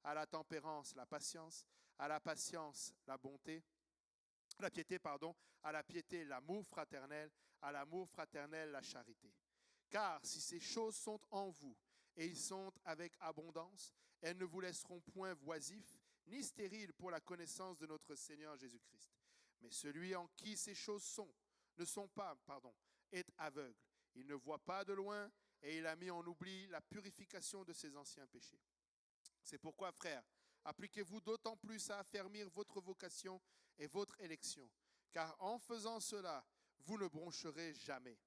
à la tempérance, la patience, à la patience, la bonté, à la piété, à la piété, l'amour fraternel, à l'amour fraternel, la charité. Car si ces choses sont en vous, et ils sont avec abondance, elles ne vous laisseront point oisifs, ni stériles pour la connaissance de notre Seigneur Jésus-Christ. Mais celui en qui ces choses ne sont pas, est aveugle. Il ne voit pas de loin, et il a mis en oubli la purification de ses anciens péchés. C'est pourquoi, frères, appliquez-vous d'autant plus à affermir votre vocation et votre élection, car en faisant cela, vous ne broncherez jamais.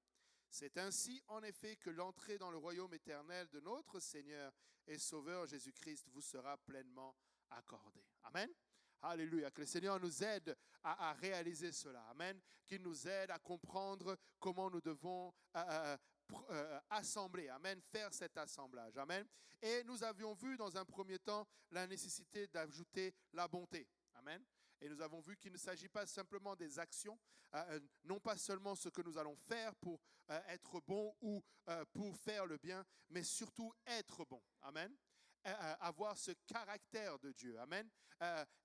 C'est ainsi, en effet, que l'entrée dans le royaume éternel de notre Seigneur et Sauveur Jésus-Christ vous sera pleinement accordée. Amen. Alléluia. Que le Seigneur nous aide à réaliser cela. Amen. Qu'il nous aide à comprendre comment nous devons assembler. Amen. Faire cet assemblage. Amen. Et nous avions vu dans un premier temps la nécessité d'ajouter la bonté. Amen. Et nous avons vu qu'il ne s'agit pas simplement des actions, non pas seulement ce que nous allons faire pour être bon ou pour faire le bien, mais surtout être bon. Amen. Avoir ce caractère de Dieu. Amen.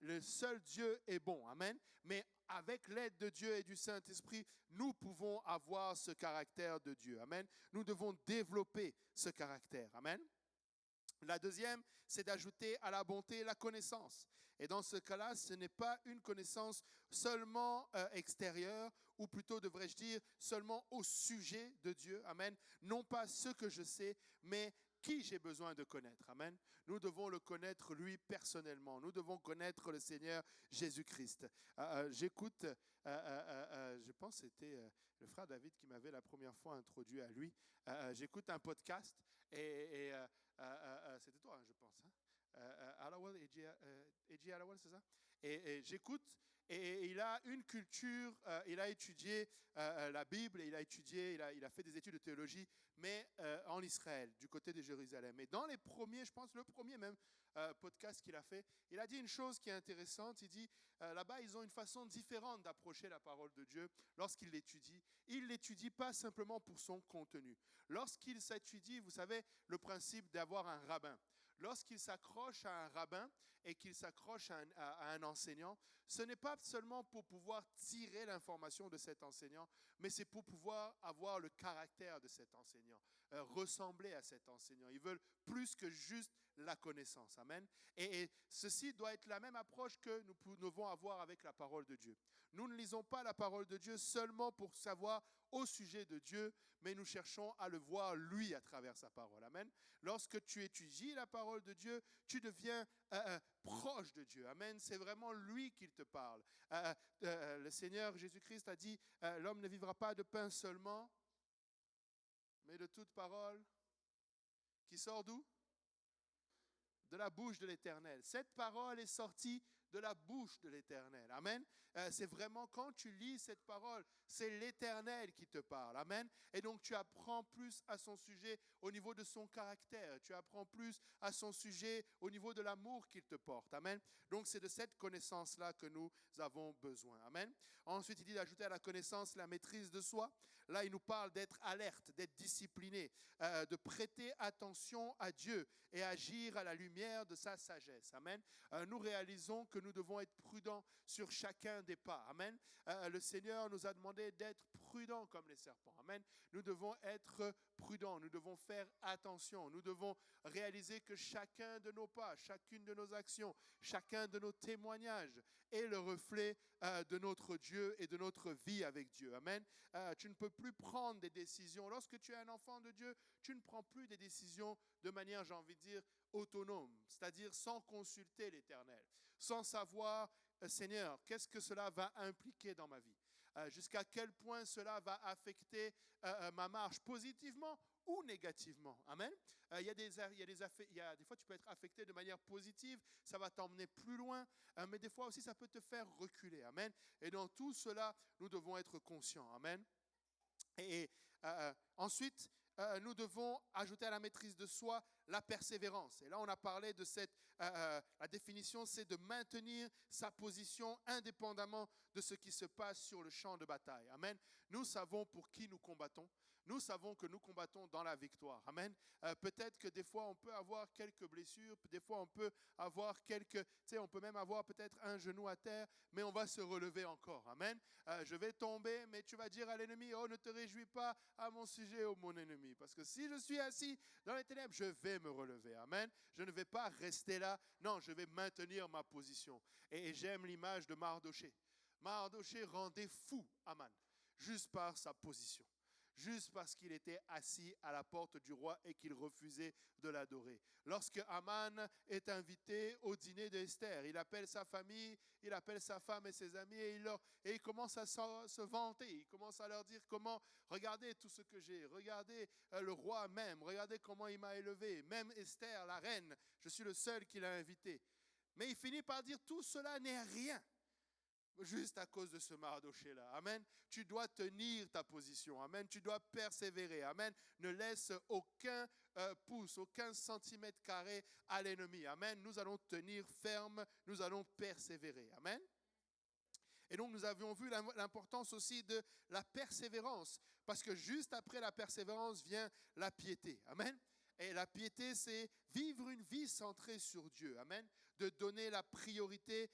Le seul Dieu est bon. Amen. Mais avec l'aide de Dieu et du Saint-Esprit, nous pouvons avoir ce caractère de Dieu. Amen. Nous devons développer ce caractère. Amen. La deuxième, c'est d'ajouter à la bonté la connaissance. Et dans ce cas-là, ce n'est pas une connaissance seulement extérieure, ou plutôt devrais-je dire seulement au sujet de Dieu. Amen. Non pas ce que je sais, mais qui j'ai besoin de connaître. Amen. Nous devons le connaître lui personnellement. Nous devons connaître le Seigneur Jésus-Christ. J'écoute, je pense que c'était le frère David qui m'avait la première fois introduit à lui. J'écoute un podcast et c'était toi, je pense. Hein? Hallowell, A.J. Hallowell, c'est ça? Et j'écoute, et il a une culture, il a étudié la Bible, il a fait des études de théologie, mais en Israël, du côté de Jérusalem. Et dans les premiers, je pense, le premier même podcast qu'il a fait, il a dit une chose qui est intéressante. Il dit, là-bas, ils ont une façon différente d'approcher la parole de Dieu lorsqu'ils l'étudient. Ils ne l'étudient pas simplement pour son contenu. Lorsqu'ils s'étudient, vous savez, le principe d'avoir un rabbin. Lorsqu'il s'accroche à un rabbin et qu'il s'accroche à un enseignant, ce n'est pas seulement pour pouvoir tirer l'information de cet enseignant, mais c'est pour pouvoir avoir le caractère de cet enseignant, ressembler à cet enseignant. Ils veulent plus que juste la connaissance. Amen. Et ceci doit être la même approche que nous devons avoir avec la parole de Dieu. Nous ne lisons pas la parole de Dieu seulement pour savoir au sujet de Dieu, mais nous cherchons à le voir lui à travers sa parole. Amen. Lorsque tu étudies la parole de Dieu, tu deviens proche de Dieu. Amen. C'est vraiment lui qui te parle. Le Seigneur Jésus-Christ a dit, l'homme ne vivra pas de pain seulement, mais de toute parole qui sort d'où? De la bouche de l'Éternel. Cette parole est sortie de la bouche de l'Éternel. Amen. C'est vraiment quand tu lis cette parole, c'est l'Éternel qui te parle. Amen. Et donc tu apprends plus à son sujet au niveau de son caractère. Tu apprends plus à son sujet au niveau de l'amour qu'il te porte. Amen. Donc c'est de cette connaissance-là que nous avons besoin. Amen. Ensuite, il dit d'ajouter à la connaissance la maîtrise de soi. Là, il nous parle d'être alerte, d'être discipliné, de prêter attention à Dieu et agir à la lumière de sa sagesse. Amen. Nous réalisons que nous devons être prudents sur chacun des pas. Amen. Le Seigneur nous a demandé d'être prudents comme les serpents. Amen. Nous devons être prudents. Nous devons faire attention. Nous devons réaliser que chacun de nos pas, chacune de nos actions, chacun de nos témoignages est le reflet de notre Dieu et de notre vie avec Dieu. Amen. Tu ne peux plus prendre des décisions. Lorsque tu es un enfant de Dieu, tu ne prends plus des décisions de manière, j'ai envie de dire, autonome, c'est-à-dire sans consulter l'Éternel, sans savoir, Seigneur, qu'est-ce que cela va impliquer dans ma vie, jusqu'à quel point cela va affecter ma marche positivement ou négativement. Amen. Il y a des fois, tu peux être affecté de manière positive, ça va t'emmener plus loin, mais des fois aussi, ça peut te faire reculer. Amen. Et dans tout cela, nous devons être conscients. Amen. Et ensuite, nous devons ajouter à la maîtrise de soi la persévérance. Et là, on a parlé de la définition, c'est de maintenir sa position indépendamment de ce qui se passe sur le champ de bataille. Amen. Nous savons pour qui nous combattons. Nous savons que nous combattons dans la victoire. Amen. Peut-être que des fois, on peut avoir quelques blessures. Des fois, on peut avoir on peut même avoir peut-être un genou à terre, mais on va se relever encore. Amen. Je vais tomber, mais tu vas dire à l'ennemi, oh, ne te réjouis pas à mon sujet, oh mon ennemi. Parce que si je suis assis dans les ténèbres, je vais me relever. Amen. Je ne vais pas rester là. Non, je vais maintenir ma position. Et j'aime l'image de Mardoché. Mardoché rendait fou Aman, juste par sa position. Juste parce qu'il était assis à la porte du roi et qu'il refusait de l'adorer. Lorsque Aman est invité au dîner d'Esther, il appelle sa famille, il appelle sa femme et ses amis et il commence à se vanter. Il commence à leur dire regardez tout ce que j'ai, regardez le roi même, regardez comment il m'a élevé. Même Esther, la reine, je suis le seul qui l'a invité. Mais il finit par dire tout cela n'est rien. Juste à cause de ce Mardoché-là. Amen. Tu dois tenir ta position. Amen. Tu dois persévérer. Amen. Ne laisse aucun pouce, aucun centimètre carré à l'ennemi. Amen. Nous allons tenir ferme. Nous allons persévérer. Amen. Et donc, nous avions vu l'importance aussi de la persévérance. Parce que juste après la persévérance vient la piété. Amen. Et la piété, c'est vivre une vie centrée sur Dieu. Amen. De donner la priorité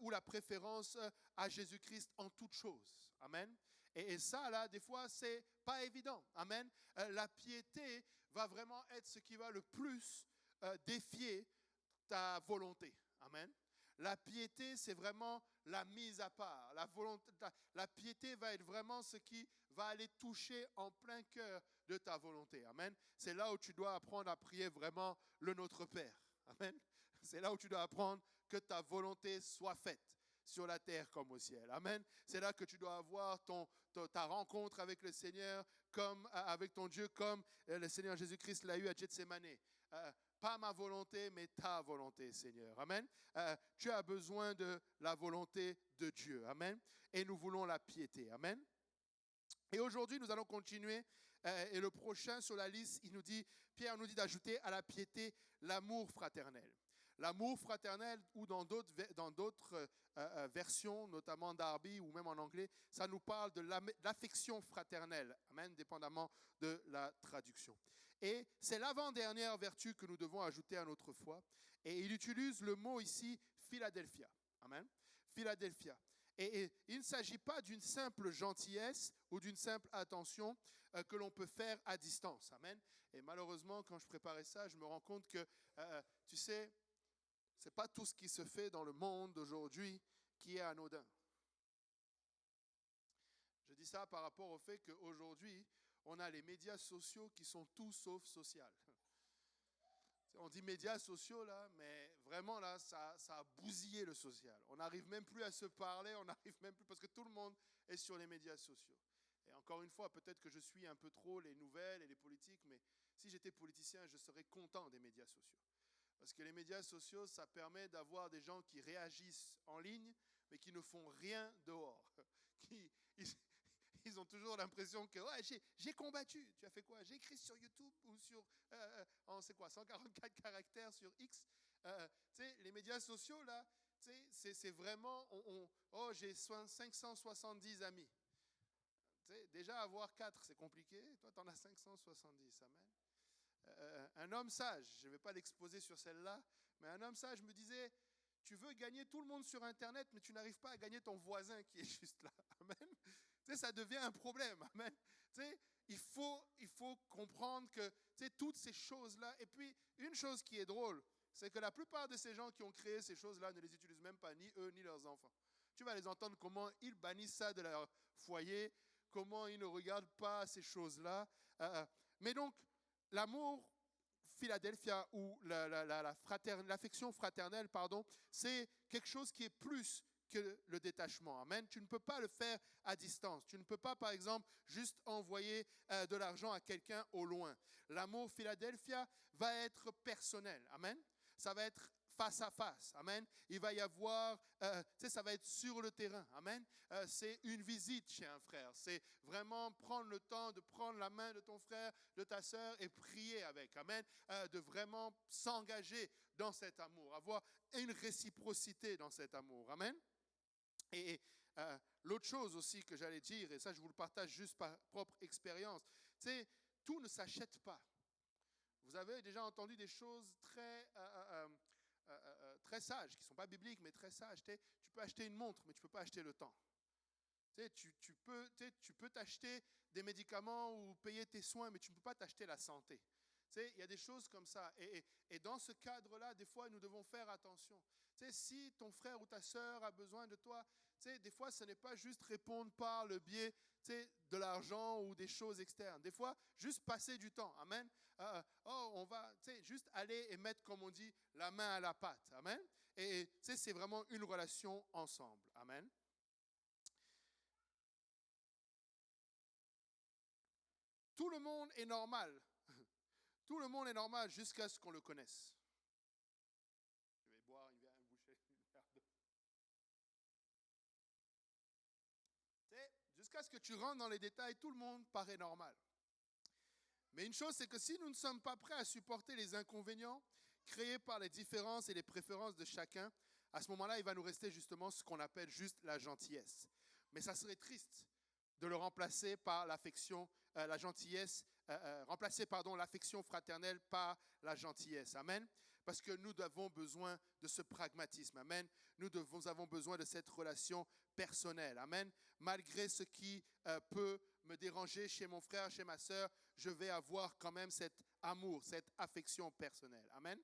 ou la préférence à Jésus-Christ en toutes choses. Amen. Et ça, là, des fois, c'est pas évident. Amen. La piété va vraiment être ce qui va le plus défier ta volonté. Amen. La piété, c'est vraiment la mise à part. La piété va être vraiment ce qui va aller toucher en plein cœur de ta volonté. Amen. C'est là où tu dois apprendre à prier vraiment le Notre Père. Amen. C'est là où tu dois apprendre que ta volonté soit faite sur la terre comme au ciel. Amen. C'est là que tu dois avoir ta rencontre avec le Seigneur, avec ton Dieu, comme le Seigneur Jésus-Christ l'a eu à Gethsémane. Pas ma volonté, mais ta volonté, Seigneur. Amen. Tu as besoin de la volonté de Dieu. Amen. Et nous voulons la piété. Amen. Et aujourd'hui, nous allons continuer. Et le prochain sur la liste, Pierre nous dit d'ajouter à la piété l'amour fraternel. L'amour fraternel, ou dans d'autres versions, notamment Darby ou même en anglais, ça nous parle de l'affection fraternelle, amen, dépendamment de la traduction. Et c'est l'avant-dernière vertu que nous devons ajouter à notre foi. Et il utilise le mot ici, Philadelphia. Amen. Philadelphia. Et il ne s'agit pas d'une simple gentillesse ou d'une simple attention que l'on peut faire à distance. Amen. Et malheureusement, quand je préparais ça, je me rends compte que, tu sais, ce n'est pas tout ce qui se fait dans le monde d'aujourd'hui qui est anodin. Je dis ça par rapport au fait qu'aujourd'hui, on a les médias sociaux qui sont tout sauf social. On dit médias sociaux là, mais vraiment là, ça a bousillé le social. On n'arrive même plus à se parler, on n'arrive même plus, parce que tout le monde est sur les médias sociaux. Et encore une fois, peut-être que je suis un peu trop les nouvelles et les politiques, mais si j'étais politicien, je serais content des médias sociaux. Parce que les médias sociaux, ça permet d'avoir des gens qui réagissent en ligne, mais qui ne font rien dehors. Ils ont toujours l'impression que ouais, j'ai combattu. Tu as fait quoi? J'ai écrit sur YouTube ou sur 144 caractères sur X. Les médias sociaux, là, c'est vraiment, j'ai 570 amis. Déjà, avoir 4, c'est compliqué. Toi, tu en as 570. Amen. Un homme sage, je ne vais pas l'exposer sur celle-là, mais un homme sage me disait, tu veux gagner tout le monde sur Internet, mais tu n'arrives pas à gagner ton voisin qui est juste là. Amen. Ça devient un problème. Amen. Il faut comprendre que toutes ces choses-là, et puis une chose qui est drôle, c'est que la plupart de ces gens qui ont créé ces choses-là ne les utilisent même pas, ni eux, ni leurs enfants. Tu vas les entendre comment ils bannissent ça de leur foyer, comment ils ne regardent pas ces choses-là. Mais donc, l'amour Philadelphia ou l'affection fraternelle, c'est quelque chose qui est plus que le détachement. Amen. Tu ne peux pas le faire à distance. Tu ne peux pas, par exemple, juste envoyer de l'argent à quelqu'un au loin. L'amour Philadelphia va être personnel. Amen. Ça va être face à face. Amen. Il va y avoir, ça va être sur le terrain. Amen. C'est une visite chez un frère. C'est vraiment prendre le temps de prendre la main de ton frère, de ta sœur et prier avec. Amen. De vraiment s'engager dans cet amour. Avoir une réciprocité dans cet amour. Amen. Et L'autre chose aussi que j'allais dire, et ça je vous le partage juste par propre expérience, c'est tout ne s'achète pas. Vous avez déjà entendu des choses très sages, qui ne sont pas bibliques, mais très sages. Tu peux acheter une montre, mais tu ne peux pas acheter le temps. Tu peux t'acheter des médicaments ou payer tes soins, mais tu ne peux pas t'acheter la santé. Il y a des choses comme ça. Et dans ce cadre-là, des fois, nous devons faire attention. Si ton frère ou ta sœur a besoin de toi, des fois, ce n'est pas juste répondre par le biais de l'argent ou des choses externes. Des fois, juste passer du temps. Amen. On va juste aller et mettre, comme on dit, la main à la pâte. Amen. Et c'est vraiment une relation ensemble. Amen. Tout le monde est normal. Tout le monde est normal jusqu'à ce qu'on le connaisse. Je vais boire une bouchée, une verre d'eau. Jusqu'à ce que tu rentres dans les détails, tout le monde paraît normal. Mais une chose, c'est que si nous ne sommes pas prêts à supporter les inconvénients créés par les différences et les préférences de chacun, à ce moment-là, il va nous rester justement ce qu'on appelle juste la gentillesse. Mais ça serait triste de le remplacer par l'affection, la gentillesse, remplacer l'affection fraternelle par la gentillesse. Amen. Parce que nous avons besoin de ce pragmatisme. Amen. Nous avons besoin de cette relation personnelle. Amen. Malgré ce qui peut me déranger chez mon frère, chez ma sœur, je vais avoir quand même cet amour, cette affection personnelle. Amen.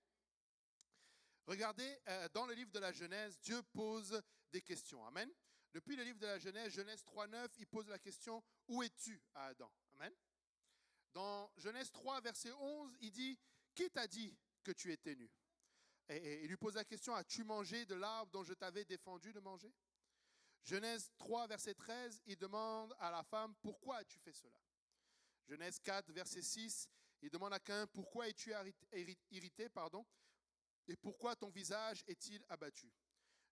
Regardez, dans le livre de la Genèse, Dieu pose des questions. Amen. Depuis le livre de la Genèse, Genèse 3,9, il pose la question « Où es-tu » à Adam. Amen. Dans Genèse 3, verset 11, il dit « Qui t'a dit que tu étais nu ?» Et il lui pose la question « As-tu mangé de l'arbre dont je t'avais défendu de manger ?» Genèse 3, verset 13, il demande à la femme « Pourquoi as-tu fait cela ?» Genèse 4, verset 6, il demande à Caïn « Pourquoi es-tu irrité et pourquoi ton visage est-il abattu ?»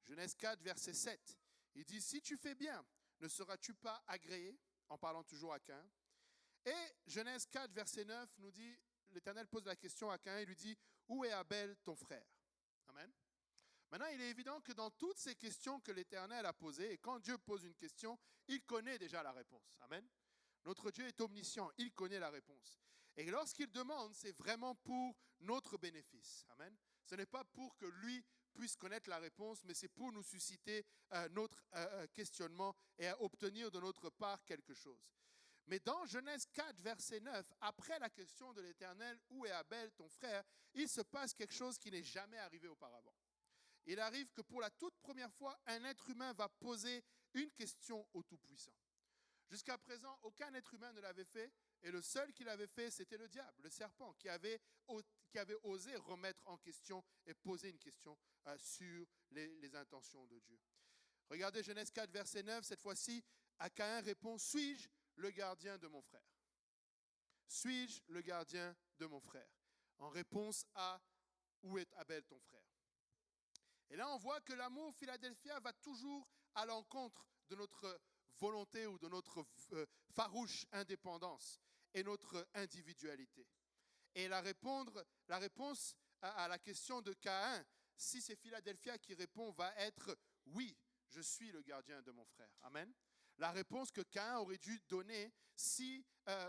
Genèse 4, verset 7, il dit « Si tu fais bien, ne seras-tu pas agréé ?» en parlant toujours à Caïn. Et Genèse 4, verset 9 nous dit, l'Éternel pose la question à Caïn, il lui dit « Où est Abel, ton frère ?» Amen. Maintenant, il est évident que dans toutes ces questions que l'Éternel a posées, et quand Dieu pose une question, il connaît déjà la réponse. Amen. Notre Dieu est omniscient, il connaît la réponse. Et lorsqu'il demande, c'est vraiment pour notre bénéfice. Amen. Ce n'est pas pour que lui puisse connaître la réponse, mais c'est pour nous susciter notre questionnement et à obtenir de notre part quelque chose. Mais dans Genèse 4, verset 9, après la question de l'Éternel, « Où est Abel, ton frère ?» il se passe quelque chose qui n'est jamais arrivé auparavant. Il arrive que pour la toute première fois, un être humain va poser une question au Tout-Puissant. Jusqu'à présent, aucun être humain ne l'avait fait, et le seul qui l'avait fait, c'était le diable, le serpent, qui avait osé remettre en question et poser une question sur les intentions de Dieu. Regardez Genèse 4, verset 9, cette fois-ci, Caïn répond « Suis-je le gardien de mon frère ?» Suis-je le gardien de mon frère? En réponse à « Où est Abel, ton frère ?» Et là, on voit que l'amour Philadelphia va toujours à l'encontre de notre volonté ou de notre farouche indépendance et notre individualité. Et la réponse à la question de Caïn, si c'est Philadelphia qui répond, va être « Oui, je suis le gardien de mon frère. » Amen. La réponse que Caïn aurait dû donner,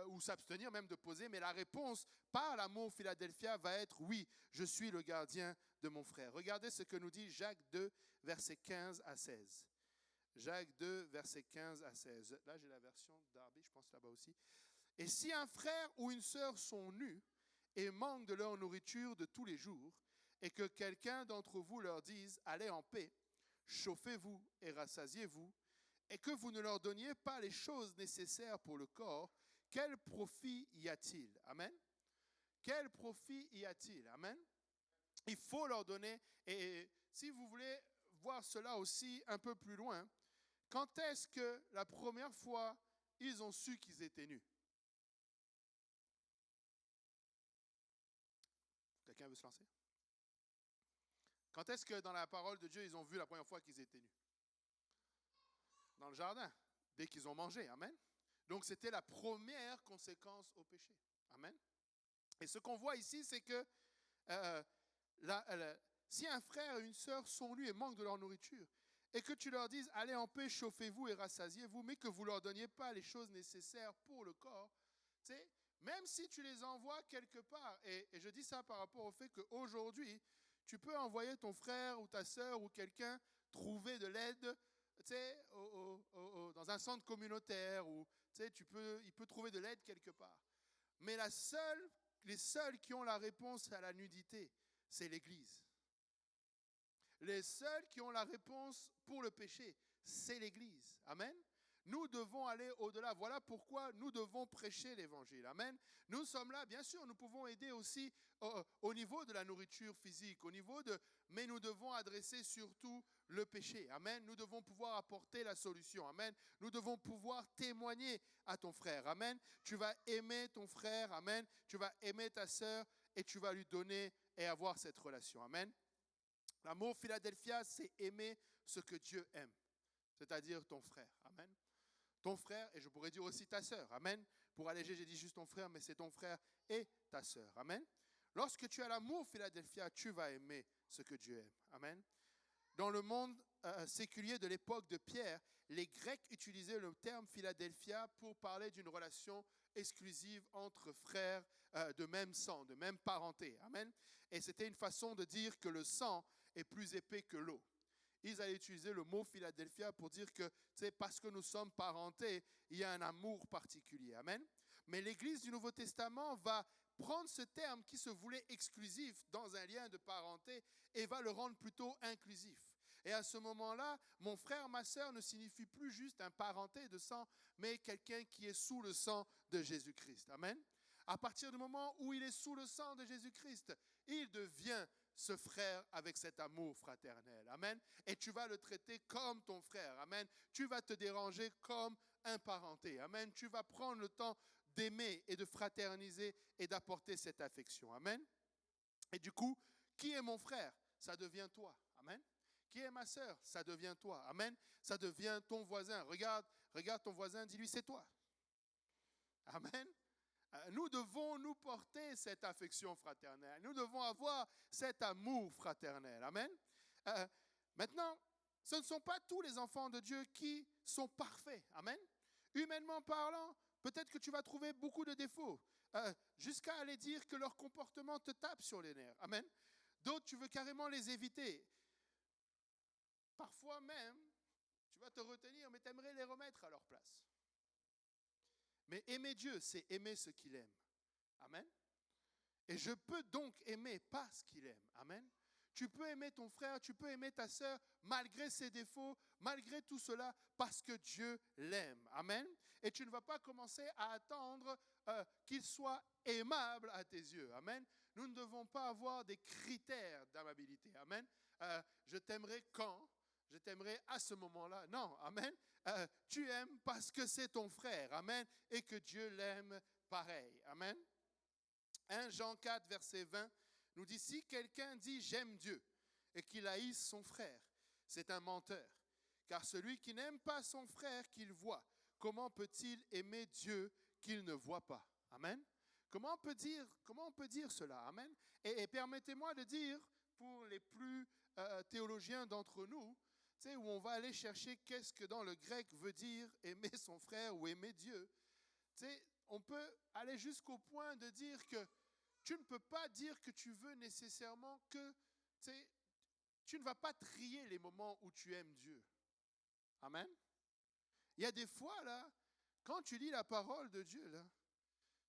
ou s'abstenir même de poser, mais la réponse par l'amour Philadelphia va être « Oui, je suis le gardien de mon frère. » Regardez ce que nous dit Jacques 2, versets 15 à 16. Jacques 2, versets 15 à 16. Là, j'ai la version Darby, je pense là-bas aussi. « Et si un frère ou une sœur sont nus et manquent de leur nourriture de tous les jours, et que quelqu'un d'entre vous leur dise « Allez en paix, chauffez-vous et rassasiez-vous », et que vous ne leur donniez pas les choses nécessaires pour le corps, quel profit y a-t-il? Amen. Quel profit y a-t-il? Amen. Il faut leur donner, et si vous voulez voir cela aussi un peu plus loin, quand est-ce que la première fois ils ont su qu'ils étaient nus? Quelqu'un veut se lancer? Quand est-ce que dans la parole de Dieu, ils ont vu la première fois qu'ils étaient nus? Dans le jardin, dès qu'ils ont mangé. Amen. Donc c'était la première conséquence au péché. Amen. Et ce qu'on voit ici, c'est que si un frère et une sœur sont nus et manquent de leur nourriture, et que tu leur dises, allez en paix, chauffez-vous et rassasiez-vous, mais que vous ne leur donniez pas les choses nécessaires pour le corps, tu sais, même si tu les envoies quelque part, et je dis ça par rapport au fait qu'aujourd'hui, tu peux envoyer ton frère ou ta sœur ou quelqu'un trouver de l'aide, tu sais, dans un centre communautaire, ou tu sais, il peut trouver de l'aide quelque part. Mais les seuls qui ont la réponse à la nudité, c'est l'Église. Les seuls qui ont la réponse pour le péché, c'est l'Église. Amen. Nous devons aller au-delà. Voilà pourquoi nous devons prêcher l'Évangile. Amen. Nous sommes là, bien sûr, nous pouvons aider aussi au niveau de la nourriture physique, mais nous devons adresser surtout le péché. Amen. Nous devons pouvoir apporter la solution. Amen. Nous devons pouvoir témoigner à ton frère. Amen. Tu vas aimer ton frère. Amen. Tu vas aimer ta sœur et tu vas lui donner et avoir cette relation. Amen. L'amour Philadelphia, c'est aimer ce que Dieu aime, c'est-à-dire ton frère. Amen. Ton frère, et je pourrais dire aussi ta sœur. Amen. Pour alléger, j'ai dit juste ton frère, mais c'est ton frère et ta sœur. Amen. Lorsque tu as l'amour Philadelphia, tu vas aimer ce que Dieu aime. Amen. Dans le monde séculier de l'époque de Pierre, les Grecs utilisaient le terme Philadelphia pour parler d'une relation exclusive entre frères de même sang, de même parenté. Amen. Et c'était une façon de dire que le sang est plus épais que l'eau. Ils allaient utiliser le mot Philadelphia pour dire que, parce que nous sommes parentés, il y a un amour particulier. Amen. Mais l'Église du Nouveau Testament va prendre ce terme qui se voulait exclusif dans un lien de parenté et va le rendre plutôt inclusif. Et à ce moment-là, mon frère, ma sœur ne signifie plus juste un parenté de sang, mais quelqu'un qui est sous le sang de Jésus-Christ. Amen. À partir du moment où il est sous le sang de Jésus-Christ, il devient ce frère avec cet amour fraternel. Amen. Et tu vas le traiter comme ton frère. Amen. Tu vas te déranger comme un parenté. Amen. Tu vas prendre le temps d'aimer et de fraterniser et d'apporter cette affection. Amen. Et du coup, qui est mon frère? Ça devient toi. Amen. Qui est ma sœur? Ça devient toi. Amen. Ça devient ton voisin. Regarde ton voisin, dis-lui, c'est toi. Amen. Nous devons nous porter cette affection fraternelle. Nous devons avoir cet amour fraternel. Amen. Maintenant, ce ne sont pas tous les enfants de Dieu qui sont parfaits. Amen. Humainement parlant, peut-être que tu vas trouver beaucoup de défauts, jusqu'à aller dire que leur comportement te tape sur les nerfs. Amen. D'autres, tu veux carrément les éviter. Parfois même, tu vas te retenir, mais tu aimerais les remettre à leur place. Mais aimer Dieu, c'est aimer ce qu'il aime. Amen. Et je peux donc aimer pas ce qu'il aime. Amen. Tu peux aimer ton frère, tu peux aimer ta sœur, malgré ses défauts, malgré tout cela, parce que Dieu l'aime. Amen. Et tu ne vas pas commencer à attendre qu'il soit aimable à tes yeux. Amen. Nous ne devons pas avoir des critères d'amabilité. Amen. Je t'aimerai quand? Je t'aimerai à ce moment-là. Non, amen. Tu aimes parce que c'est ton frère, amen, et que Dieu l'aime pareil, amen. 1 Jean 4, verset 20, nous dit, si quelqu'un dit « j'aime Dieu » et qu'il haïsse son frère, c'est un menteur. Car celui qui n'aime pas son frère qu'il voit, comment peut-il aimer Dieu qu'il ne voit pas? Amen. Comment on peut dire cela? Amen. Et permettez-moi de dire, pour les plus théologiens d'entre nous, où on va aller chercher qu'est-ce que dans le grec veut dire aimer son frère ou aimer Dieu. On peut aller jusqu'au point de dire que tu ne peux pas dire que tu veux nécessairement que, tu ne vas pas trier les moments où tu aimes Dieu. Amen. Il y a des fois, là, quand tu lis la parole de Dieu, là,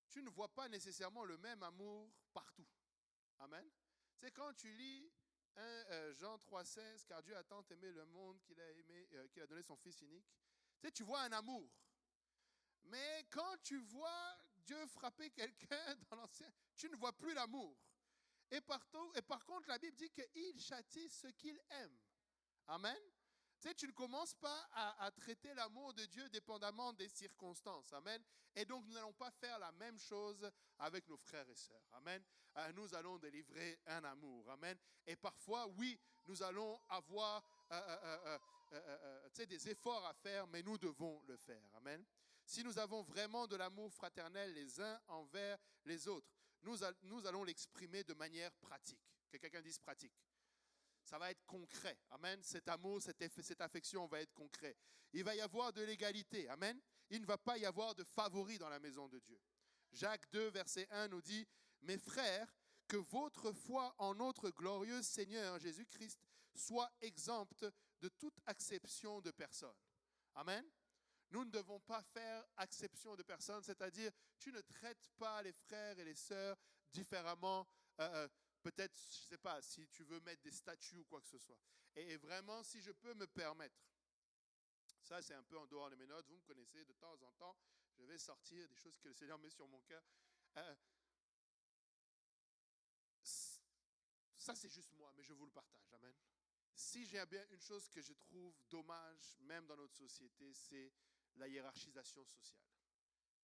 tu ne vois pas nécessairement le même amour partout. Amen. C'est quand tu lis Jean 3,16, car Dieu a tant aimé le monde qu'il a donné son Fils unique. Tu vois un amour. Mais quand tu vois Dieu frapper quelqu'un dans l'Ancien, tu ne vois plus l'amour. Et par contre, la Bible dit qu'il châtie ce qu'il aime. Amen. Tu ne commences pas à traiter l'amour de Dieu dépendamment des circonstances. Amen. Et donc, nous n'allons pas faire la même chose avec nos frères et sœurs. Amen. Nous allons délivrer un amour. Amen. Et parfois, oui, nous allons avoir des efforts à faire, mais nous devons le faire. Amen. Si nous avons vraiment de l'amour fraternel les uns envers les autres, nous allons l'exprimer de manière pratique. Que quelqu'un dise pratique. ça va être concret. Amen. Cet amour, cette affection va être concret. Il va y avoir de l'égalité. Amen. Il ne va pas y avoir de favoris dans la maison de Dieu. Jacques 2, verset 1 nous dit, « Mes frères, que votre foi en notre glorieux Seigneur Jésus-Christ soit exempte de toute acception de personne. » Amen. Nous ne devons pas faire acception de personne, c'est-à-dire tu ne traites pas les frères et les sœurs différemment. Peut-être, je ne sais pas, si tu veux mettre des statues ou quoi que ce soit. Et vraiment, si je peux me permettre, ça c'est un peu en dehors de mes notes, vous me connaissez, de temps en temps, je vais sortir des choses que le Seigneur met sur mon cœur. Ça c'est juste moi, mais je vous le partage. Amen. Si j'ai bien une chose que je trouve dommage, même dans notre société, c'est la hiérarchisation sociale.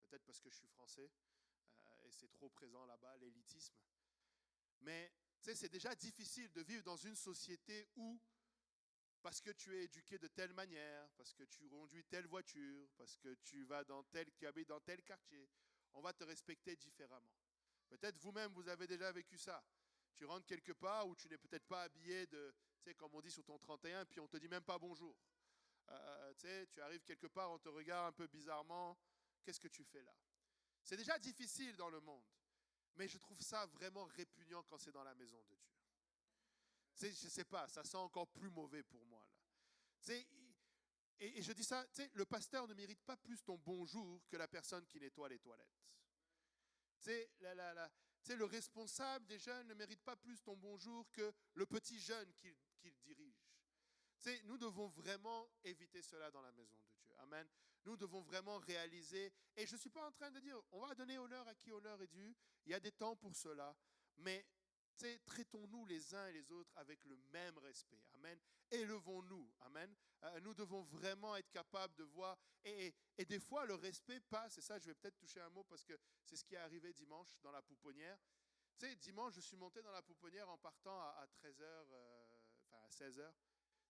Peut-être parce que je suis français et c'est trop présent là-bas, l'élitisme. Mais c'est déjà difficile de vivre dans une société où, parce que tu es éduqué de telle manière, parce que tu conduis telle voiture, parce que tu habites dans tel quartier, on va te respecter différemment. Peut-être vous-même, vous avez déjà vécu ça. Tu rentres quelque part où tu n'es peut-être pas habillé comme on dit sur ton 31, puis on ne te dit même pas bonjour. Tu arrives quelque part, on te regarde un peu bizarrement. Qu'est-ce que tu fais là? C'est déjà difficile dans le monde, mais je trouve ça vraiment répugnant quand c'est dans la maison de Dieu. Je ne sais pas, ça sent encore plus mauvais pour moi. Là. Et je dis ça, le pasteur ne mérite pas plus ton bonjour que la personne qui nettoie les toilettes. Le responsable des jeunes ne mérite pas plus ton bonjour que le petit jeune qu'il dirige. Nous devons vraiment éviter cela dans la maison de Dieu. Amen. Nous devons vraiment réaliser, et je ne suis pas en train de dire, on va donner honneur à qui honneur est dû, il y a des temps pour cela, mais traitons-nous les uns et les autres avec le même respect. Amen. Élevons-nous. Amen. Nous devons vraiment être capables de voir, et des fois le respect passe, et ça je vais peut-être toucher un mot parce que c'est ce qui est arrivé dimanche dans la pouponnière. Dimanche je suis monté dans la pouponnière en partant à 13h, à 16h.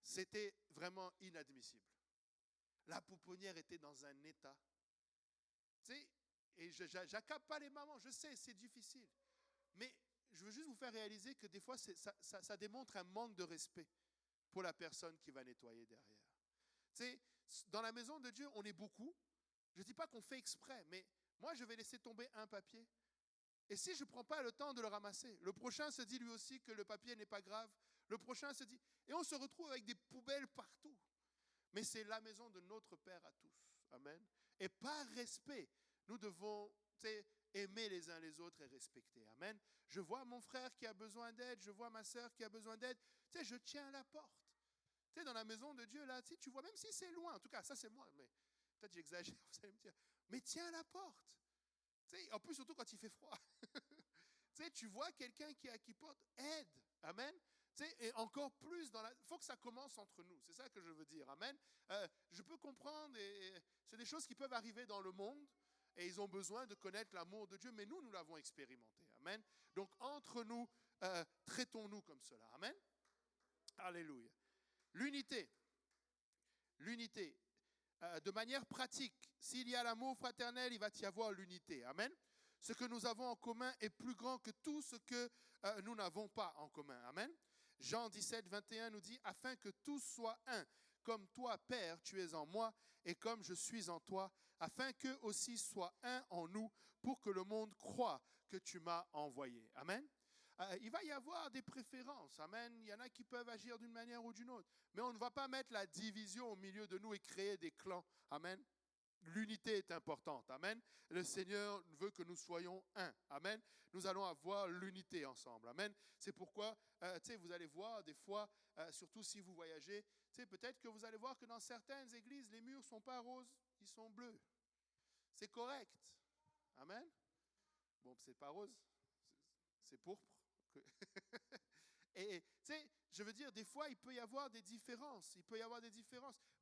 C'était vraiment inadmissible. La pouponnière était dans un état. Et je n'accable pas les mamans, je sais, c'est difficile. Mais je veux juste vous faire réaliser que des fois, ça démontre un manque de respect pour la personne qui va nettoyer derrière. Dans la maison de Dieu, on est beaucoup. Je ne dis pas qu'on fait exprès, mais moi, je vais laisser tomber un papier. Et si je ne prends pas le temps de le ramasser, le prochain se dit lui aussi que le papier n'est pas grave. Le prochain se dit, et on se retrouve avec des poubelles partout. Mais c'est la maison de notre Père à tous. Amen. Et par respect, nous devons aimer les uns les autres et respecter. Amen. Je vois mon frère qui a besoin d'aide, je vois ma soeur qui a besoin d'aide. Je tiens à la porte. Dans la maison de Dieu, là, tu vois, même si c'est loin, en tout cas, ça c'est moi, mais peut-être j'exagère, vous allez me dire, mais tiens à la porte. En plus, surtout quand il fait froid. Tu vois quelqu'un qui porte aide. Amen. Et encore plus, il faut que ça commence entre nous. C'est ça que je veux dire. Amen. Je peux comprendre, et c'est des choses qui peuvent arriver dans le monde, et ils ont besoin de connaître l'amour de Dieu, mais nous l'avons expérimenté. Amen. Donc, entre nous, traitons-nous comme cela. Amen. Alléluia. L'unité. L'unité. De manière pratique, s'il y a l'amour fraternel, il va y avoir l'unité. Amen. Ce que nous avons en commun est plus grand que tout ce que nous n'avons pas en commun. Amen. Jean 17, 21 nous dit « Afin que tous soient un, comme toi, Père, tu es en moi, et comme je suis en toi, afin qu'eux aussi soient un en nous, pour que le monde croie que tu m'as envoyé. » Amen. Il va y avoir des préférences. Amen. Il y en a qui peuvent agir d'une manière ou d'une autre. Mais on ne va pas mettre la division au milieu de nous et créer des clans. Amen. L'unité est importante. Amen. Le Seigneur veut que nous soyons un. Amen. Nous allons avoir l'unité ensemble. Amen. C'est pourquoi, vous allez voir des fois, surtout si vous voyagez, peut-être que vous allez voir que dans certaines églises, les murs ne sont pas roses, ils sont bleus. C'est correct. Amen. Bon, c'est pas rose, c'est pourpre. Et je veux dire, des fois, il peut y avoir des différences.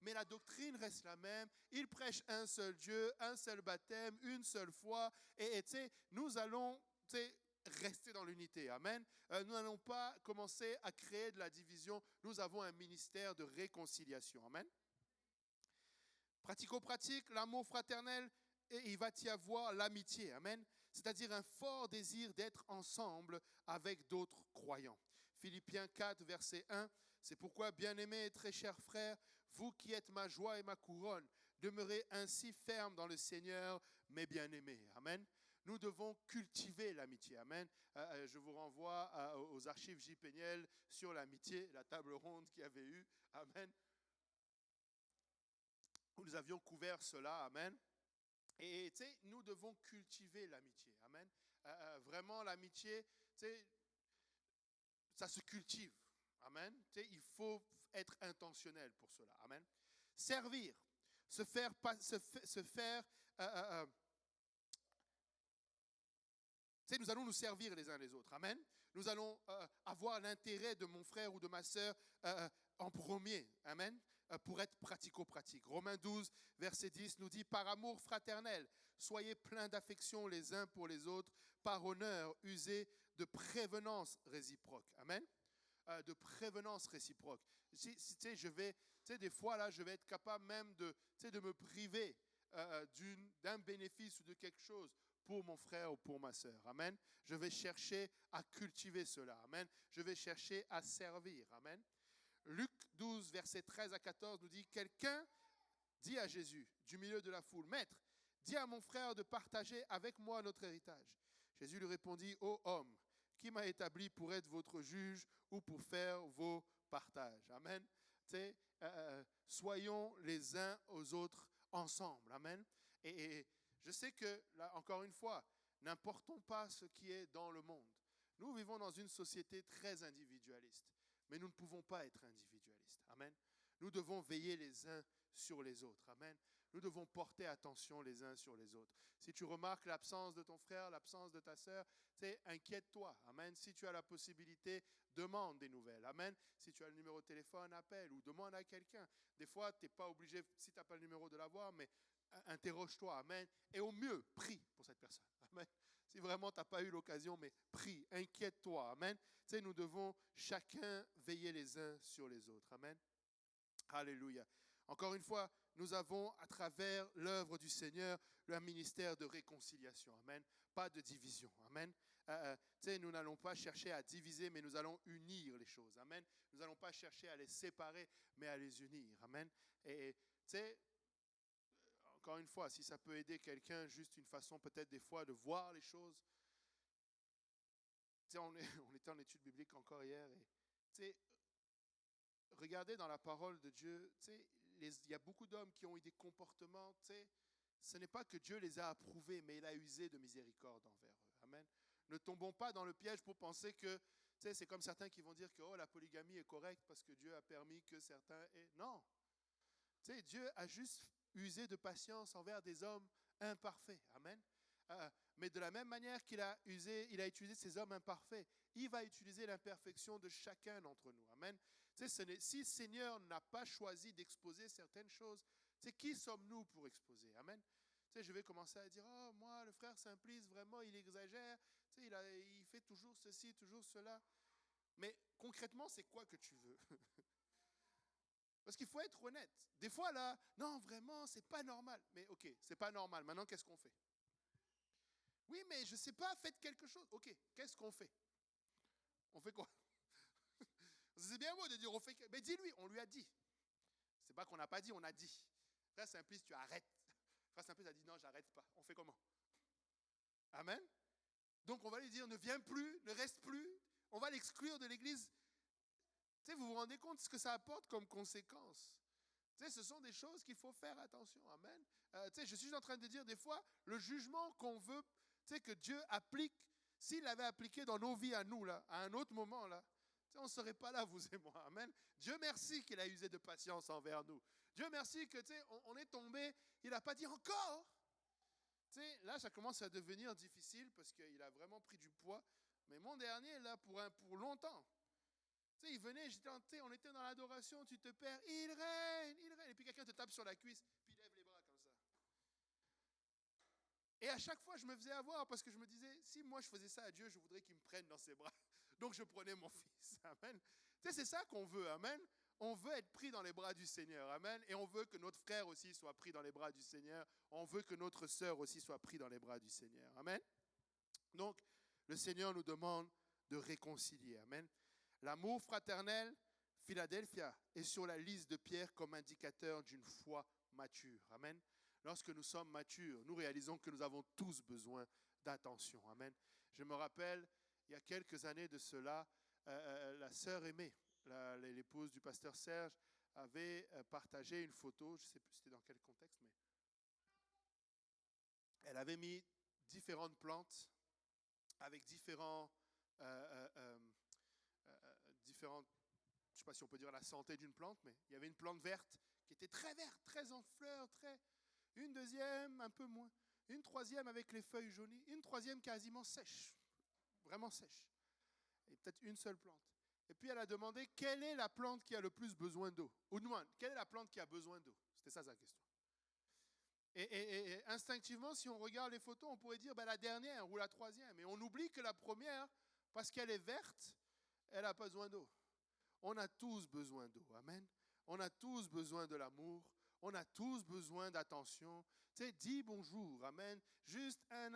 Mais la doctrine reste la même. Il prêche un seul Dieu, un seul baptême, une seule foi. Et nous allons rester dans l'unité. Amen. Nous n'allons pas commencer à créer de la division. Nous avons un ministère de réconciliation. Amen. Pratico-pratique, l'amour fraternel, et il va y avoir l'amitié. Amen. C'est-à-dire un fort désir d'être ensemble avec d'autres croyants. Philippiens 4, verset 1. C'est pourquoi, bien-aimés et très chers frères, vous qui êtes ma joie et ma couronne, demeurez ainsi fermes dans le Seigneur, mes bien-aimés. Amen. Nous devons cultiver l'amitié. Amen. Je vous renvoie aux archives J. Péniel sur l'amitié, la table ronde qu'il y avait eu. Amen. Nous avions couvert cela. Amen. Et tu sais, nous devons cultiver l'amitié. Amen. Vraiment, l'amitié, tu sais, ça se cultive. Amen. Tu sais, il faut être intentionnel pour cela. Amen. Servir, se faire tu sais, nous allons nous servir les uns les autres. Amen. Nous allons avoir l'intérêt de mon frère ou de ma sœur en premier. Amen. Pour être pratico-pratique. Romains 12, verset 10 nous dit « Par amour fraternel, soyez pleins d'affection les uns pour les autres, par honneur, usez de prévenance réciproque. » Amen. De prévenance réciproque. Tu sais, des fois, là, je vais être capable même de me priver d'un bénéfice ou de quelque chose pour mon frère ou pour ma sœur. Amen. Je vais chercher à cultiver cela. Amen. Je vais chercher à servir. Amen. Luc 12, versets 13 à 14 nous dit « Quelqu'un dit à Jésus, du milieu de la foule, « Maître, dis à mon frère de partager avec moi notre héritage. » Jésus lui répondit « Ô homme, qui m'a établi pour être votre juge ou pour faire vos partages. » Amen. Soyons les uns aux autres ensemble. Amen. Et je sais que, là, encore une fois, n'importons pas ce qui est dans le monde. Nous vivons dans une société très individualiste, mais nous ne pouvons pas être individualistes. Amen. Nous devons veiller les uns sur les autres. Amen. Nous devons porter attention les uns sur les autres. Si tu remarques l'absence de ton frère, l'absence de ta sœur, inquiète-toi. Amen. Si tu as la possibilité, demande des nouvelles. Amen. Si tu as le numéro de téléphone, appelle ou demande à quelqu'un. Des fois, tu n'es pas obligé, si tu n'as pas le numéro, de l'avoir, mais interroge-toi. Amen. Et au mieux, prie pour cette personne. Amen. Si vraiment tu n'as pas eu l'occasion, mais prie, inquiète-toi. Amen. Nous devons chacun veiller les uns sur les autres. Amen. Alléluia. Encore une fois, nous avons à travers l'œuvre du Seigneur un ministère de réconciliation. Amen. Pas de division. Amen. Nous n'allons pas chercher à diviser, mais nous allons unir les choses. Amen. Nous n'allons pas chercher à les séparer, mais à les unir. Amen. Et encore une fois, si ça peut aider quelqu'un, juste une façon peut-être des fois de voir les choses. On était en étude biblique encore hier et regardez dans la parole de Dieu, il y a beaucoup d'hommes qui ont eu des comportements, ce n'est pas que Dieu les a approuvés, mais il a usé de miséricorde envers eux. Amen. Ne tombons pas dans le piège pour penser que, c'est comme certains qui vont dire que la polygamie est correcte parce que Dieu a permis que certains aient... Non. Dieu a juste usé de patience envers des hommes imparfaits. Amen. Mais de la même manière qu'il a utilisé ces hommes imparfaits, il va utiliser l'imperfection de chacun d'entre nous. Amen. Si le Seigneur n'a pas choisi d'exposer certaines choses, qui sommes-nous pour exposer? Amen. Je vais commencer à dire, oh, moi, le frère Simplice, vraiment, il exagère, il fait toujours ceci, toujours cela. Mais concrètement, c'est quoi que tu veux? Parce qu'il faut être honnête. Des fois, là, non, vraiment, c'est pas normal. Mais ok, c'est pas normal. Maintenant, qu'est-ce qu'on fait? Oui, mais je ne sais pas, faites quelque chose. Ok, qu'est-ce qu'on fait? On fait quoi? C'est bien beau de dire on fait. Mais dis-lui, on lui a dit. C'est pas qu'on n'a pas dit, on a dit. Frère Simplice, tu arrêtes. Frère Simplice a dit non, j'arrête pas. On fait comment? Amen. Donc on va lui dire ne viens plus, ne reste plus. On va l'exclure de l'église. Vous vous rendez compte de ce que ça apporte comme conséquence? Ce sont des choses qu'il faut faire attention. Amen. Je suis en train de dire des fois, le jugement qu'on veut, que Dieu applique, s'il l'avait appliqué dans nos vies à nous, là, à un autre moment, là, on ne serait pas là, vous et moi. Amen. Dieu merci qu'il a usé de patience envers nous. Dieu merci que, on est tombé, il n'a pas dit encore. Là, ça commence à devenir difficile parce qu'il a vraiment pris du poids. Mais mon dernier, là, pour longtemps, il venait, on était dans l'adoration, tu te perds, il règne. Et puis quelqu'un te tape sur la cuisse, puis il lève les bras comme ça. Et à chaque fois, je me faisais avoir parce que je me disais, si moi je faisais ça à Dieu, je voudrais qu'il me prenne dans ses bras. Donc je prenais mon fils. Amen. C'est ça qu'on veut. Amen. On veut être pris dans les bras du Seigneur. Amen. Et on veut que notre frère aussi soit pris dans les bras du Seigneur. On veut que notre sœur aussi soit pris dans les bras du Seigneur. Amen. Donc, le Seigneur nous demande de réconcilier. Amen. L'amour fraternel, Philadelphia, est sur la liste de Pierre comme indicateur d'une foi mature. Amen. Lorsque nous sommes matures, nous réalisons que nous avons tous besoin d'attention. Amen. Je me rappelle, il y a quelques années de cela, la sœur Aimée, l'épouse du pasteur Serge, avait partagé une photo, je ne sais plus c'était dans quel contexte, mais elle avait mis différentes plantes avec différentes, je ne sais pas si on peut dire la santé d'une plante, mais il y avait une plante verte qui était très verte, très en fleurs, une deuxième un peu moins, une troisième avec les feuilles jaunies, une troisième quasiment sèche, vraiment sèche, et peut-être une seule plante. Et puis elle a demandé quelle est la plante qui a le plus besoin d'eau, ou du moins, quelle est la plante qui a besoin d'eau. C'était ça sa question. Et instinctivement, si on regarde les photos, on pourrait dire la dernière ou la troisième. Et on oublie que la première, parce qu'elle est verte, elle n'a pas besoin d'eau. On a tous besoin d'eau. Amen. On a tous besoin de l'amour. On a tous besoin d'attention. Tu sais, dis bonjour. Amen. Juste un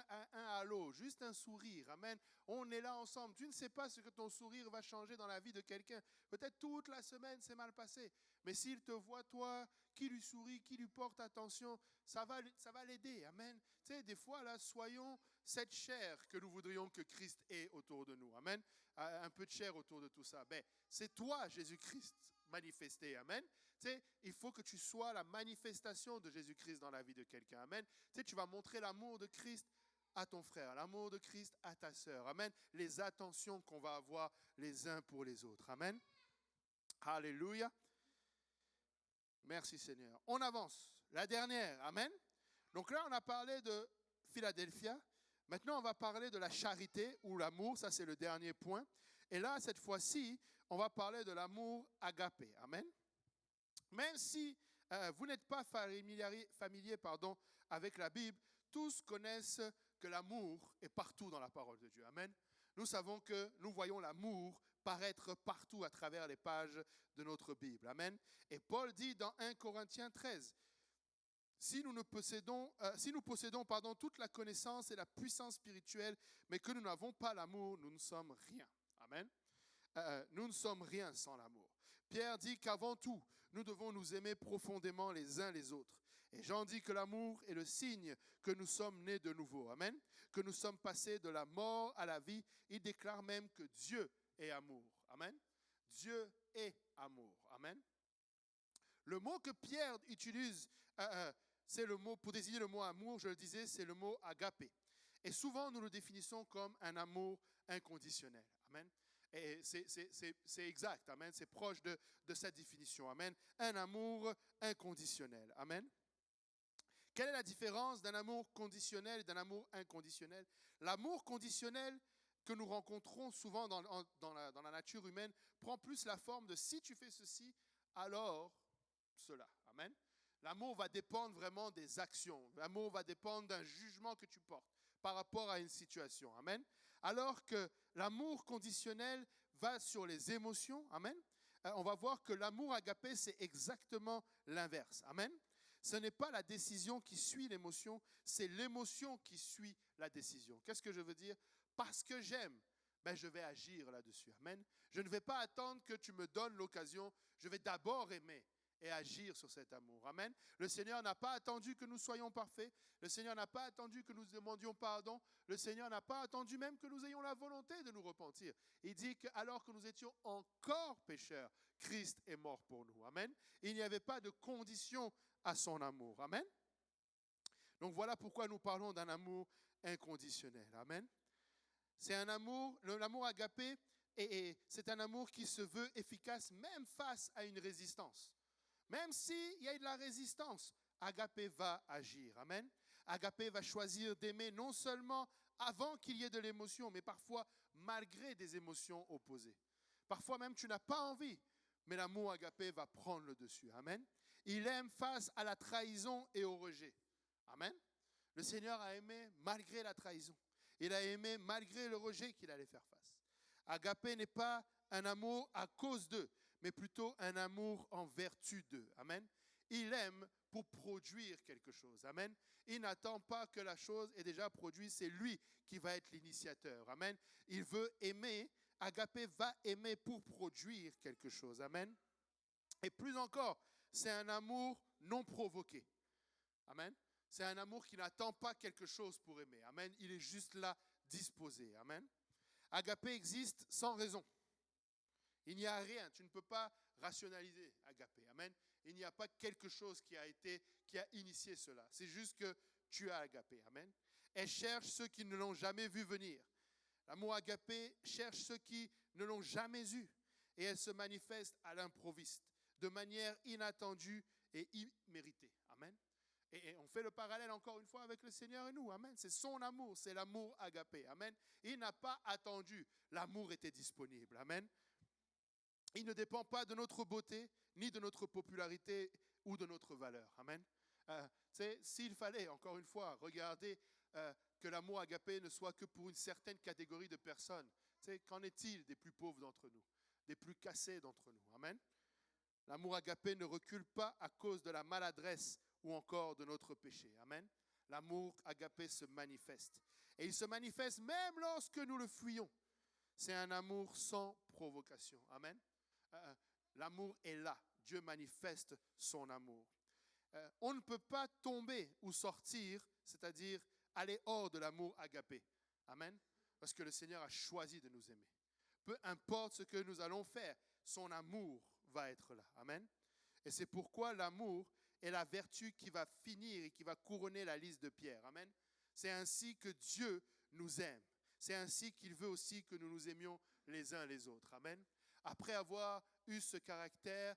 allô, juste un sourire. Amen. On est là ensemble. Tu ne sais pas ce que ton sourire va changer dans la vie de quelqu'un. Peut-être toute la semaine, c'est mal passé. Mais s'il te voit, toi, qui lui sourit, qui lui porte attention, ça va l'aider. Amen. Tu sais, des fois, là, soyons cette chair que nous voudrions que Christ ait autour de nous. Amen. Un peu de chair autour de tout ça. C'est toi, Jésus-Christ, manifesté. Amen. Tu sais, il faut que tu sois la manifestation de Jésus-Christ dans la vie de quelqu'un. Amen. Tu sais, tu vas montrer l'amour de Christ à ton frère, l'amour de Christ à ta sœur. Amen. Les attentions qu'on va avoir les uns pour les autres. Amen. Alléluia. Merci Seigneur. On avance. La dernière. Amen. Donc là, on a parlé de Philadelphia. Maintenant, on va parler de la charité ou l'amour. Ça, c'est le dernier point. Et là, cette fois-ci, on va parler de l'amour agapé. Amen. Même si vous n'êtes pas familier avec la Bible, tous connaissent que l'amour est partout dans la parole de Dieu. Amen. Nous savons que nous voyons l'amour paraître partout à travers les pages de notre Bible. Amen. Et Paul dit dans 1 Corinthiens 13, si nous possédons toute la connaissance et la puissance spirituelle, mais que nous n'avons pas l'amour, nous ne sommes rien. Amen. Nous ne sommes rien sans l'amour. Pierre dit qu'avant tout, nous devons nous aimer profondément les uns les autres. Et Jean dit que l'amour est le signe que nous sommes nés de nouveau. Amen. Que nous sommes passés de la mort à la vie. Il déclare même que Dieu est amour. Amen. Dieu est amour. Amen. Le mot que Pierre utilise, c'est le mot, pour désigner le mot amour, je le disais, c'est le mot agapé. Et souvent, nous le définissons comme un amour inconditionnel. Amen. Et c'est exact. Amen. C'est proche de cette définition. Amen. Un amour inconditionnel. Amen. Quelle est la différence d'un amour conditionnel et d'un amour inconditionnel? L'amour conditionnel que nous rencontrons souvent dans la nature humaine prend plus la forme de si tu fais ceci, alors cela. Amen. L'amour va dépendre vraiment des actions. L'amour va dépendre d'un jugement que tu portes par rapport à une situation. Amen. Alors que l'amour conditionnel va sur les émotions. Amen. On va voir que l'amour agapé, c'est exactement l'inverse. Amen. Ce n'est pas la décision qui suit l'émotion, c'est l'émotion qui suit la décision. Qu'est-ce que je veux dire? Parce que j'aime, je vais agir là-dessus. Amen. Je ne vais pas attendre que tu me donnes l'occasion. Je vais d'abord aimer et agir sur cet amour. Amen. Le Seigneur n'a pas attendu que nous soyons parfaits. Le Seigneur n'a pas attendu que nous demandions pardon. Le Seigneur n'a pas attendu même que nous ayons la volonté de nous repentir. Il dit qu'alors que nous étions encore pécheurs, Christ est mort pour nous. Amen. Il n'y avait pas de condition à son amour. Amen. Donc voilà pourquoi nous parlons d'un amour inconditionnel. Amen. C'est un amour, l'amour agapé, et c'est un amour qui se veut efficace même face à une résistance. Même s'il y a de la résistance, agapé va agir. Amen. Agapé va choisir d'aimer non seulement avant qu'il y ait de l'émotion, mais parfois malgré des émotions opposées. Parfois même tu n'as pas envie, mais l'amour agapé va prendre le dessus. Amen. Il aime face à la trahison et au rejet. Amen. Le Seigneur a aimé malgré la trahison. Il a aimé malgré le rejet qu'il allait faire face. Agapé n'est pas un amour à cause d'eux, mais plutôt un amour en vertu d'eux. Amen. Il aime pour produire quelque chose. Amen. Il n'attend pas que la chose ait déjà produit, c'est lui qui va être l'initiateur. Amen. Il veut aimer agapé va aimer pour produire quelque chose. Amen. Et plus encore, c'est un amour non provoqué. Amen. C'est un amour qui n'attend pas quelque chose pour aimer. Amen. Il est juste là, disposé. Amen. Agapé existe sans raison. Il n'y a rien. Tu ne peux pas rationaliser agapé. Amen. Il n'y a pas quelque chose qui a initié cela. C'est juste que tu as agapé. Amen. Elle cherche ceux qui ne l'ont jamais vu venir. L'amour agapé cherche ceux qui ne l'ont jamais eu. Et elle se manifeste à l'improviste, de manière inattendue et imméritée. Amen. Et on fait le parallèle encore une fois avec le Seigneur et nous. Amen. C'est son amour, c'est l'amour agapé. Amen. Il n'a pas attendu. L'amour était disponible. Amen. Il ne dépend pas de notre beauté, ni de notre popularité ou de notre valeur. Amen. S'il fallait, encore une fois, regarder que l'amour agapé ne soit que pour une certaine catégorie de personnes, qu'en est-il des plus pauvres d'entre nous, des plus cassés d'entre nous? Amen. L'amour agapé ne recule pas à cause de la maladresse ou encore de notre péché. Amen. L'amour agapé se manifeste. Et il se manifeste même lorsque nous le fuyons. C'est un amour sans provocation. Amen. L'amour est là. Dieu manifeste son amour. On ne peut pas tomber ou sortir, c'est-à-dire aller hors de l'amour agapé. Amen. Parce que le Seigneur a choisi de nous aimer. Peu importe ce que nous allons faire, son amour va être là. Amen. Et c'est pourquoi l'amour est la vertu qui va finir et qui va couronner la liste de Pierre. Amen. C'est ainsi que Dieu nous aime. C'est ainsi qu'il veut aussi que nous nous aimions les uns les autres. Amen. Après avoir eu ce caractère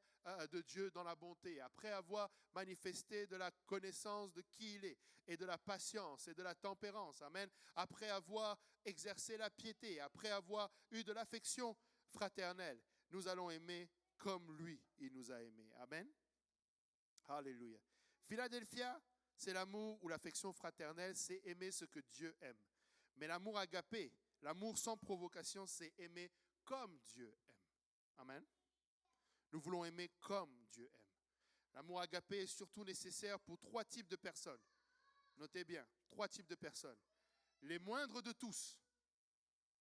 de Dieu dans la bonté, après avoir manifesté de la connaissance de qui il est, et de la patience et de la tempérance, amen, après avoir exercé la piété, après avoir eu de l'affection fraternelle, nous allons aimer comme lui, il nous a aimés. Amen. Alléluia. Philadelphia, c'est l'amour ou l'affection fraternelle, c'est aimer ce que Dieu aime. Mais l'amour agapé, l'amour sans provocation, c'est aimer comme Dieu aime. Amen. Nous voulons aimer comme Dieu aime. L'amour agapé est surtout nécessaire pour 3 types de personnes. Notez bien, 3 types de personnes. Les moindres de tous.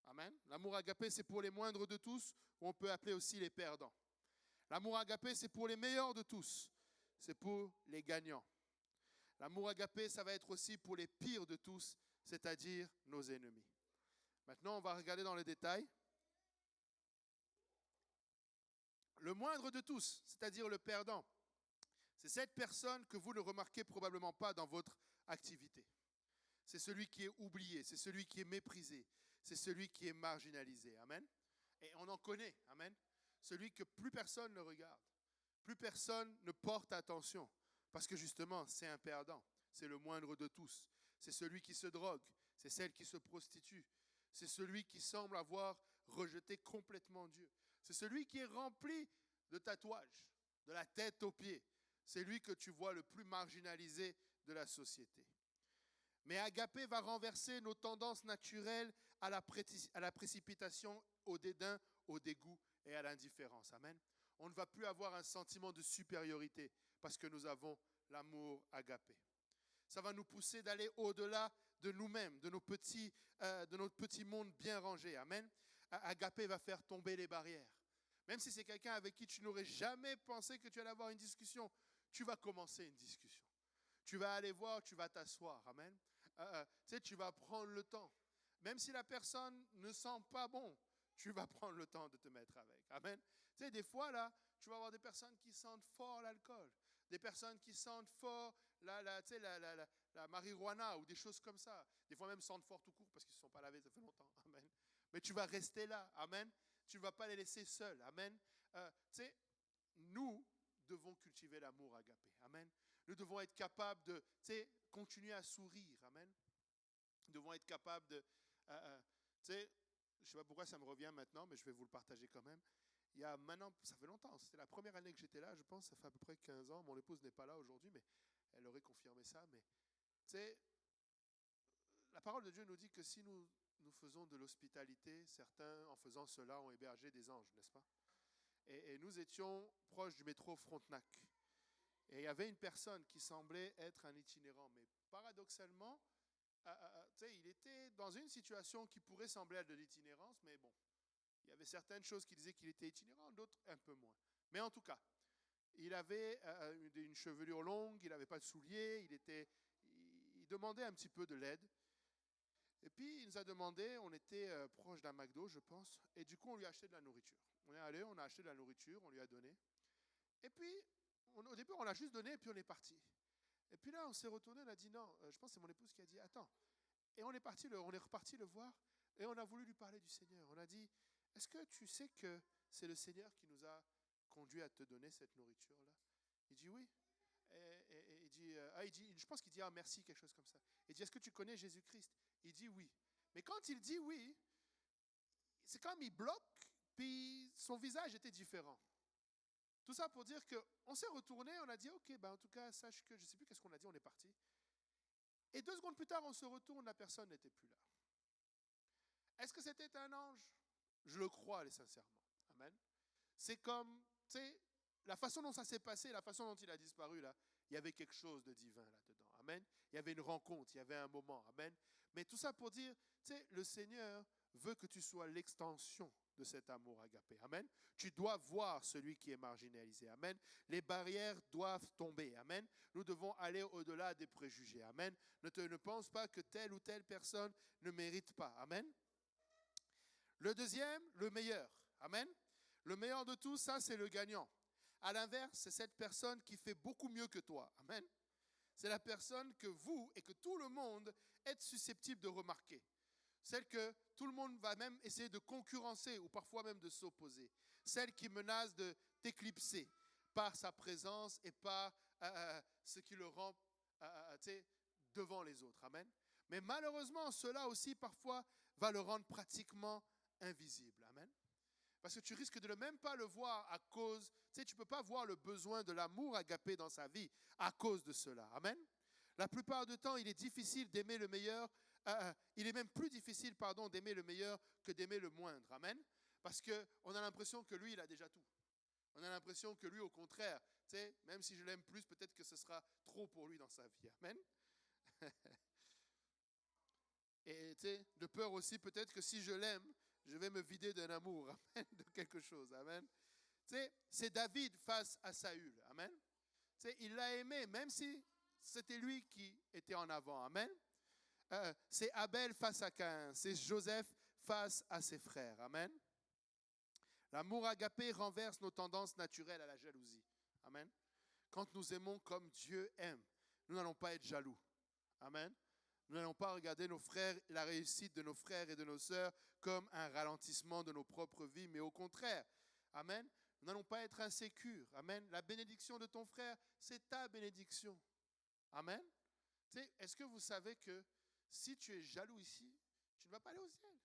Amen. L'amour agapé, c'est pour les moindres de tous, ou on peut appeler aussi les perdants. L'amour agapé, c'est pour les meilleurs de tous. C'est pour les gagnants. L'amour agapé, ça va être aussi pour les pires de tous, c'est-à-dire nos ennemis. Maintenant, on va regarder dans le détail. Le moindre de tous, c'est-à-dire le perdant, c'est cette personne que vous ne remarquez probablement pas dans votre activité. C'est celui qui est oublié, c'est celui qui est méprisé, c'est celui qui est marginalisé. Amen. Et on en connaît. Amen. Celui que plus personne ne regarde, plus personne ne porte attention, parce que justement, c'est un perdant. C'est le moindre de tous. C'est celui qui se drogue, c'est celle qui se prostitue, c'est celui qui semble avoir rejeté complètement Dieu. C'est celui qui est rempli de tatouages, de la tête aux pieds. C'est lui que tu vois le plus marginalisé de la société. Mais agapé va renverser nos tendances naturelles à la précipitation, au dédain, au dégoût et à l'indifférence. Amen. On ne va plus avoir un sentiment de supériorité parce que nous avons l'amour agapé. Ça va nous pousser d'aller au-delà de nous-mêmes, de notre petit monde bien rangé. Amen. Agapé va faire tomber les barrières. Même si c'est quelqu'un avec qui tu n'aurais jamais pensé que tu allais avoir une discussion, tu vas commencer une discussion. Tu vas aller voir, tu vas t'asseoir. Amen. Tu vas prendre le temps. Même si la personne ne sent pas bon, tu vas prendre le temps de te mettre avec. Amen. Des fois, là, tu vas avoir des personnes qui sentent fort l'alcool, des personnes qui sentent fort la marijuana ou des choses comme ça. Des fois même sentent fort tout court parce qu'ils ne se sont pas lavés, ça fait longtemps. Amen. Mais tu vas rester là. Amen. Tu ne vas pas les laisser seuls. Amen. Nous devons cultiver l'amour agapé. Amen. Nous devons être capables de continuer à sourire. Amen. Nous devons être capables de... je ne sais pas pourquoi ça me revient maintenant, mais je vais vous le partager quand même. Il y a maintenant, ça fait longtemps, c'était la première année que j'étais là, je pense, ça fait à peu près 15 ans. Mon épouse n'est pas là aujourd'hui, mais elle aurait confirmé ça. Mais la parole de Dieu nous dit que si nous faisons de l'hospitalité, certains, en faisant cela, ont hébergé des anges, n'est-ce pas? Et nous étions proches du métro Frontenac. Et il y avait une personne qui semblait être un itinérant, mais paradoxalement, il était dans une situation qui pourrait sembler être de l'itinérance, mais bon, Il y avait certaines choses qui disaient qu'il était itinérant, d'autres un peu moins. Mais en tout cas, il avait une chevelure longue, il n'avait pas de souliers, il demandait un petit peu de l'aide. Et puis, il nous a demandé, on était proche d'un McDo, je pense, et du coup, on lui a acheté de la nourriture. On est allé, on a acheté de la nourriture, on lui a donné. Et puis, au début, on l'a juste donné, et puis on est parti. Et puis là, on s'est retourné, on a dit non, je pense que c'est mon épouse qui a dit, attends. Et on est reparti le voir, et on a voulu lui parler du Seigneur. On a dit, est-ce que tu sais que c'est le Seigneur qui nous a conduit à te donner cette nourriture-là? Il dit oui. Et il dit, je pense qu'il dit ah merci, quelque chose comme ça. Il dit, est-ce que tu connais Jésus-Christ? Il dit oui. Mais quand il dit oui, c'est comme il bloque, puis son visage était différent. Tout ça pour dire qu'on s'est retourné, on a dit ok, ben en tout cas, sache que je ne sais plus qu'est-ce qu'on a dit, on est parti. Et 2 secondes plus tard, on se retourne, la personne n'était plus là. Est-ce que c'était un ange? Je le crois, sincèrement. Amen. C'est comme, tu sais, la façon dont ça s'est passé, la façon dont il a disparu, là, il y avait quelque chose de divin là-dedans. Amen. Il y avait une rencontre, il y avait un moment. Amen. Mais tout ça pour dire, tu sais, le Seigneur veut que tu sois l'extension de cet amour agapé. Amen. Tu dois voir celui qui est marginalisé. Amen. Les barrières doivent tomber. Amen. Nous devons aller au-delà des préjugés. Amen. Ne pense pas que telle ou telle personne ne mérite pas. Amen. Le deuxième, le meilleur. Amen. Le meilleur de tous, ça, c'est le gagnant. À l'inverse, c'est cette personne qui fait beaucoup mieux que toi. Amen. C'est la personne que vous et que tout le monde est susceptible de remarquer. Celle que tout le monde va même essayer de concurrencer ou parfois même de s'opposer. Celle qui menace de t'éclipser par sa présence et par ce qui le rend devant les autres. Amen. Mais malheureusement, cela aussi parfois va le rendre pratiquement invisible. Amen. Parce que tu risques de ne même pas le voir à cause, tu ne peux pas voir le besoin de l'amour agapé dans sa vie à cause de cela. Amen. La plupart du temps, il est difficile d'aimer le meilleur. Il est même plus difficile, d'aimer le meilleur que d'aimer le moindre. Amen. Parce qu'on a l'impression que lui, il a déjà tout. On a l'impression que lui, au contraire, même si je l'aime plus, peut-être que ce sera trop pour lui dans sa vie. Amen. Et de peur aussi, peut-être que si je l'aime, je vais me vider d'un amour, amen, de quelque chose. Amen. C'est David face à Saül. Amen. Il l'a aimé, même si c'était lui qui était en avant. Amen. C'est Abel face à Caïn. C'est Joseph face à ses frères. Amen. L'amour agapé renverse nos tendances naturelles à la jalousie. Amen. Quand nous aimons comme Dieu aime, nous n'allons pas être jaloux. Amen. Nous n'allons pas regarder nos frères, la réussite de nos frères et de nos sœurs comme un ralentissement de nos propres vies, mais au contraire. Amen. Nous n'allons pas être insécures. Amen. La bénédiction de ton frère, c'est ta bénédiction. Amen. Est-ce que vous savez que si tu es jaloux ici, tu ne vas pas aller au ciel?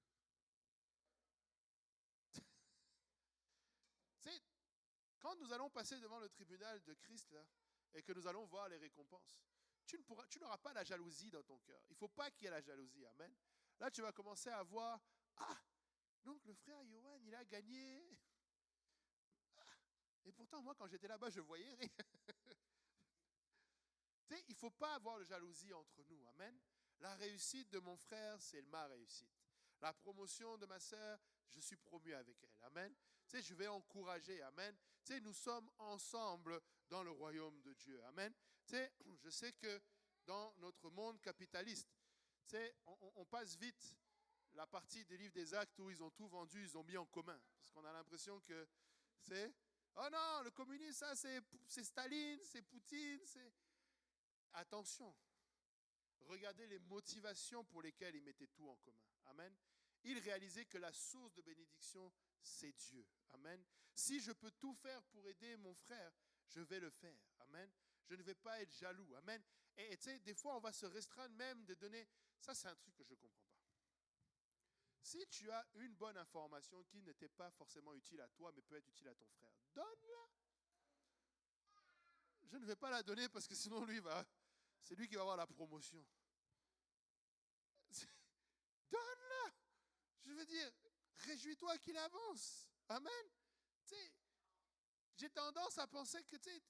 Quand nous allons passer devant le tribunal de Christ là, et que nous allons voir les récompenses, tu n'auras pas la jalousie dans ton cœur. Il ne faut pas qu'il y ait la jalousie. Amen. Là, tu vas commencer à voir, donc le frère Johan, il a gagné. Et pourtant, moi, quand j'étais là-bas, je voyais rien. Il ne faut pas avoir de jalousie entre nous. Amen. La réussite de mon frère, c'est ma réussite. La promotion de ma sœur, je suis promu avec elle. Amen. Je vais encourager. Amen. Nous sommes ensemble dans le royaume de Dieu. Amen. Je sais que dans notre monde capitaliste, on passe vite la partie des livres des Actes où ils ont tout vendu, ils ont mis en commun. Parce qu'on a l'impression que c'est oh non, le communisme, ça c'est Staline, c'est Poutine, c'est... Attention, regardez les motivations pour lesquelles ils mettaient tout en commun. Amen. Ils réalisaient que la source de bénédiction, c'est Dieu. Amen. Si je peux tout faire pour aider mon frère, je vais le faire. Amen. Je ne vais pas être jaloux. Amen. Et tu sais, des fois, on va se restreindre même de donner... Ça, c'est un truc que je ne comprends pas. Si tu as une bonne information qui n'était pas forcément utile à toi, mais peut être utile à ton frère, donne-la. Je ne vais pas la donner parce que sinon, c'est lui qui va avoir la promotion. Donne-la. Je veux dire, réjouis-toi qu'il avance. Amen. Tu sais, j'ai tendance à penser que, tu sais,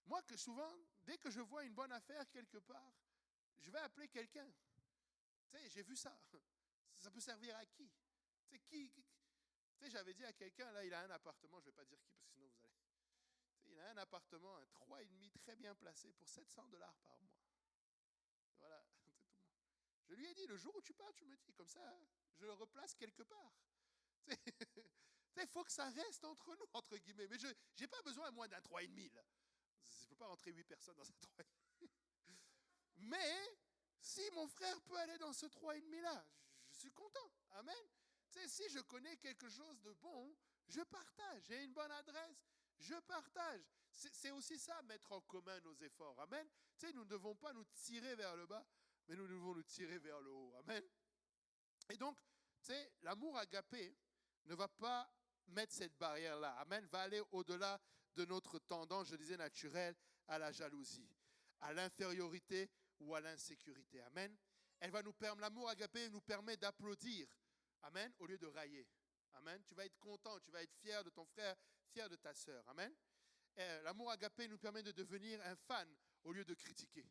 moi, que souvent, dès que je vois une bonne affaire quelque part, je vais appeler quelqu'un. Tu sais, j'ai vu ça. Ça peut servir à qui? Tu sais, Tu sais, j'avais dit à quelqu'un, là, il a un appartement, je ne vais pas dire qui, parce que sinon vous allez... Tu sais, il a un appartement, un 3,5 très bien placé pour $700 par mois. Voilà, c'est tout le monde. Je lui ai dit, le jour où tu pars, tu me dis, comme ça, je le replace quelque part. Tu sais, il faut que ça reste entre nous, entre guillemets. Mais je n'ai pas besoin, moi, d'un 3,5 là. Je ne peux pas rentrer 8 personnes dans un 3,5. Mais si mon frère peut aller dans ce 3,5 là, je suis content. Amen. Tu sais, si je connais quelque chose de bon, je partage. J'ai une bonne adresse, je partage. C'est aussi ça, mettre en commun nos efforts. Amen. Tu sais, nous ne devons pas nous tirer vers le bas, mais nous devons nous tirer vers le haut. Amen. Et donc, tu sais, l'amour agapé ne va pas mettre cette barrière-là. Amen. Va aller au-delà de notre tendance, je disais, naturelle à la jalousie, à l'infériorité ou à l'insécurité. Amen. Elle va nous permettre, l'amour agapé nous permet d'applaudir. Amen. Au lieu de railler. Amen. Tu vas être content, tu vas être fier de ton frère, fier de ta sœur. Amen. L'amour agapé nous permet de devenir un fan au lieu de critiquer.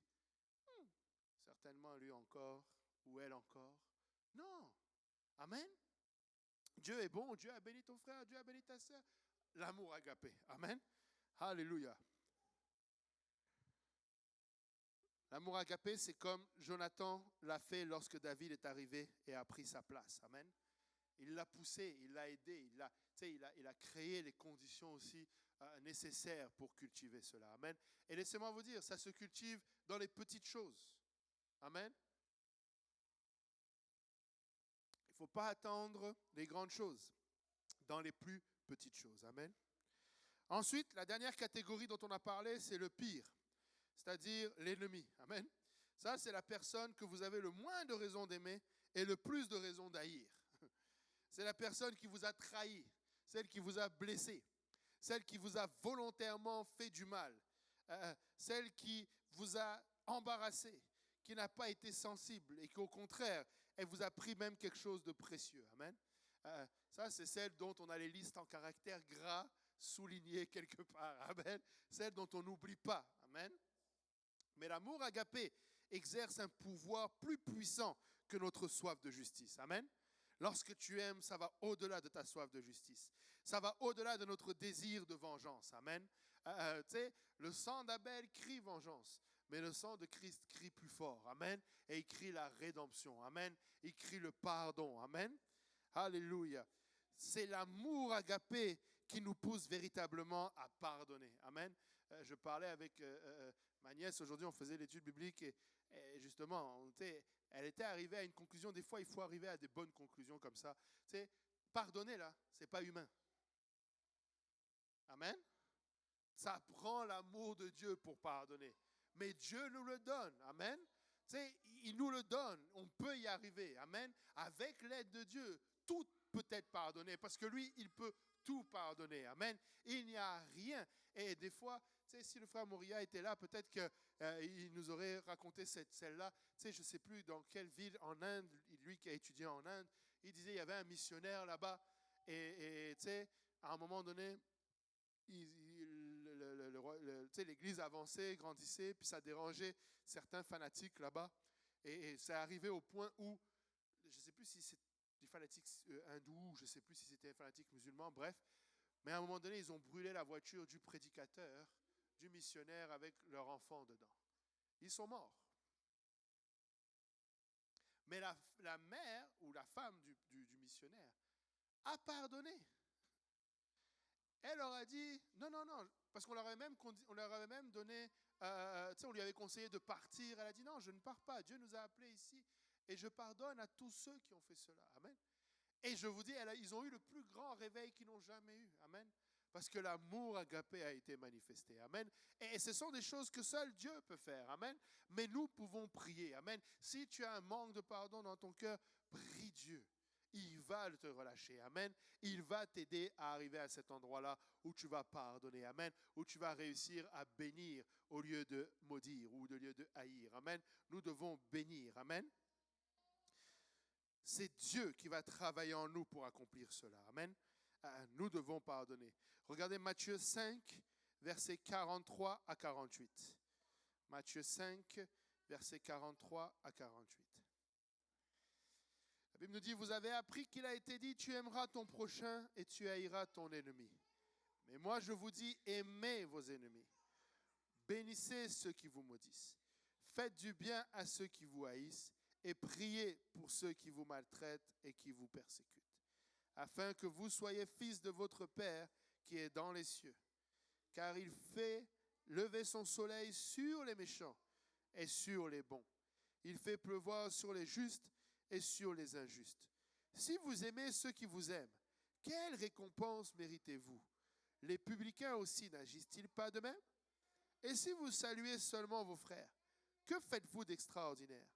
Certainement lui encore, ou elle encore. Non. Amen. Dieu est bon, Dieu a béni ton frère, Dieu a béni ta sœur. L'amour agapé. Amen. Alléluia. L'amour agapé, c'est comme Jonathan l'a fait lorsque David est arrivé et a pris sa place. Amen. Il l'a poussé, il l'a aidé, il a créé les conditions aussi nécessaires pour cultiver cela. Amen. Et laissez-moi vous dire, ça se cultive dans les petites choses. Amen. Il ne faut pas attendre les grandes choses, dans les plus petites choses. Amen. Ensuite, la dernière catégorie dont on a parlé, c'est le pire, c'est-à-dire l'ennemi. Amen. Ça, c'est la personne que vous avez le moins de raisons d'aimer et le plus de raisons d'haïr. C'est la personne qui vous a trahi, celle qui vous a blessé, celle qui vous a volontairement fait du mal, celle qui vous a embarrassé, qui n'a pas été sensible et qu'au contraire, elle vous a pris même quelque chose de précieux. Amen. Ça, c'est celle dont on a les listes en caractère gras soulignées quelque part. Amen. Celle dont on n'oublie pas. Amen. Mais l'amour agapé exerce un pouvoir plus puissant que notre soif de justice. Amen. Lorsque tu aimes, ça va au-delà de ta soif de justice. Ça va au-delà de notre désir de vengeance. Amen. Tu sais, le sang d'Abel crie vengeance, mais le sang de Christ crie plus fort. Amen. Et il crie la rédemption. Amen. Il crie le pardon. Amen. Alléluia. C'est l'amour agapé qui nous pousse véritablement à pardonner. Amen. Je parlais avec ma nièce aujourd'hui, on faisait l'étude biblique et justement, elle était arrivée à une conclusion. Des fois, il faut arriver à des bonnes conclusions comme ça. Tu sais, pardonner, là, ce n'est pas humain. Amen. Ça prend l'amour de Dieu pour pardonner. Mais Dieu nous le donne. Amen. Tu sais, il nous le donne. On peut y arriver. Amen. Avec l'aide de Dieu, tout peut être pardonné parce que lui, il peut tout pardonner. Amen. Il n'y a rien. Et des fois, tu sais, si le frère Moria était là, peut-être qu'il nous aurait raconté celle-là. Tu sais, je ne sais plus dans quelle ville en Inde, lui qui a étudié en Inde, il disait qu'il y avait un missionnaire là-bas. Et tu sais, à un moment donné, l'église avançait, grandissait, puis ça dérangeait certains fanatiques là-bas. Et c'est arrivé au point où, je ne sais plus si c'est des fanatiques hindous, je ne sais plus si c'était des fanatiques musulmans, bref. Mais à un moment donné, ils ont brûlé la voiture du prédicateur, du missionnaire avec leur enfant dedans. Ils sont morts. Mais la mère ou la femme du missionnaire a pardonné. Elle leur a dit, non, parce qu'on leur avait même donné, on lui avait conseillé de partir. Elle a dit, non, je ne pars pas. Dieu nous a appelés ici et je pardonne à tous ceux qui ont fait cela. Amen. Et je vous dis, ils ont eu le plus grand réveil qu'ils n'ont jamais eu. Amen. Parce que l'amour agapé a été manifesté. Amen. Et ce sont des choses que seul Dieu peut faire. Amen. Mais nous pouvons prier. Amen. Si tu as un manque de pardon dans ton cœur, prie Dieu. Il va te relâcher. Amen. Il va t'aider à arriver à cet endroit-là où tu vas pardonner. Amen. Où tu vas réussir à bénir au lieu de maudire ou au lieu de haïr. Amen. Nous devons bénir. Amen. C'est Dieu qui va travailler en nous pour accomplir cela. Amen. Nous devons pardonner. Regardez Matthieu 5, versets 43 à 48. Matthieu 5, versets 43 à 48. La Bible nous dit, vous avez appris qu'il a été dit, tu aimeras ton prochain et tu haïras ton ennemi. Mais moi, je vous dis, aimez vos ennemis. Bénissez ceux qui vous maudissent. Faites du bien à ceux qui vous haïssent et priez pour ceux qui vous maltraitent et qui vous persécutent, afin que vous soyez fils de votre Père qui est dans les cieux. Car il fait lever son soleil sur les méchants et sur les bons. Il fait pleuvoir sur les justes et sur les injustes. Si vous aimez ceux qui vous aiment, quelle récompense méritez-vous? Les publicains aussi n'agissent-ils pas de même? Et si vous saluez seulement vos frères, que faites-vous d'extraordinaire?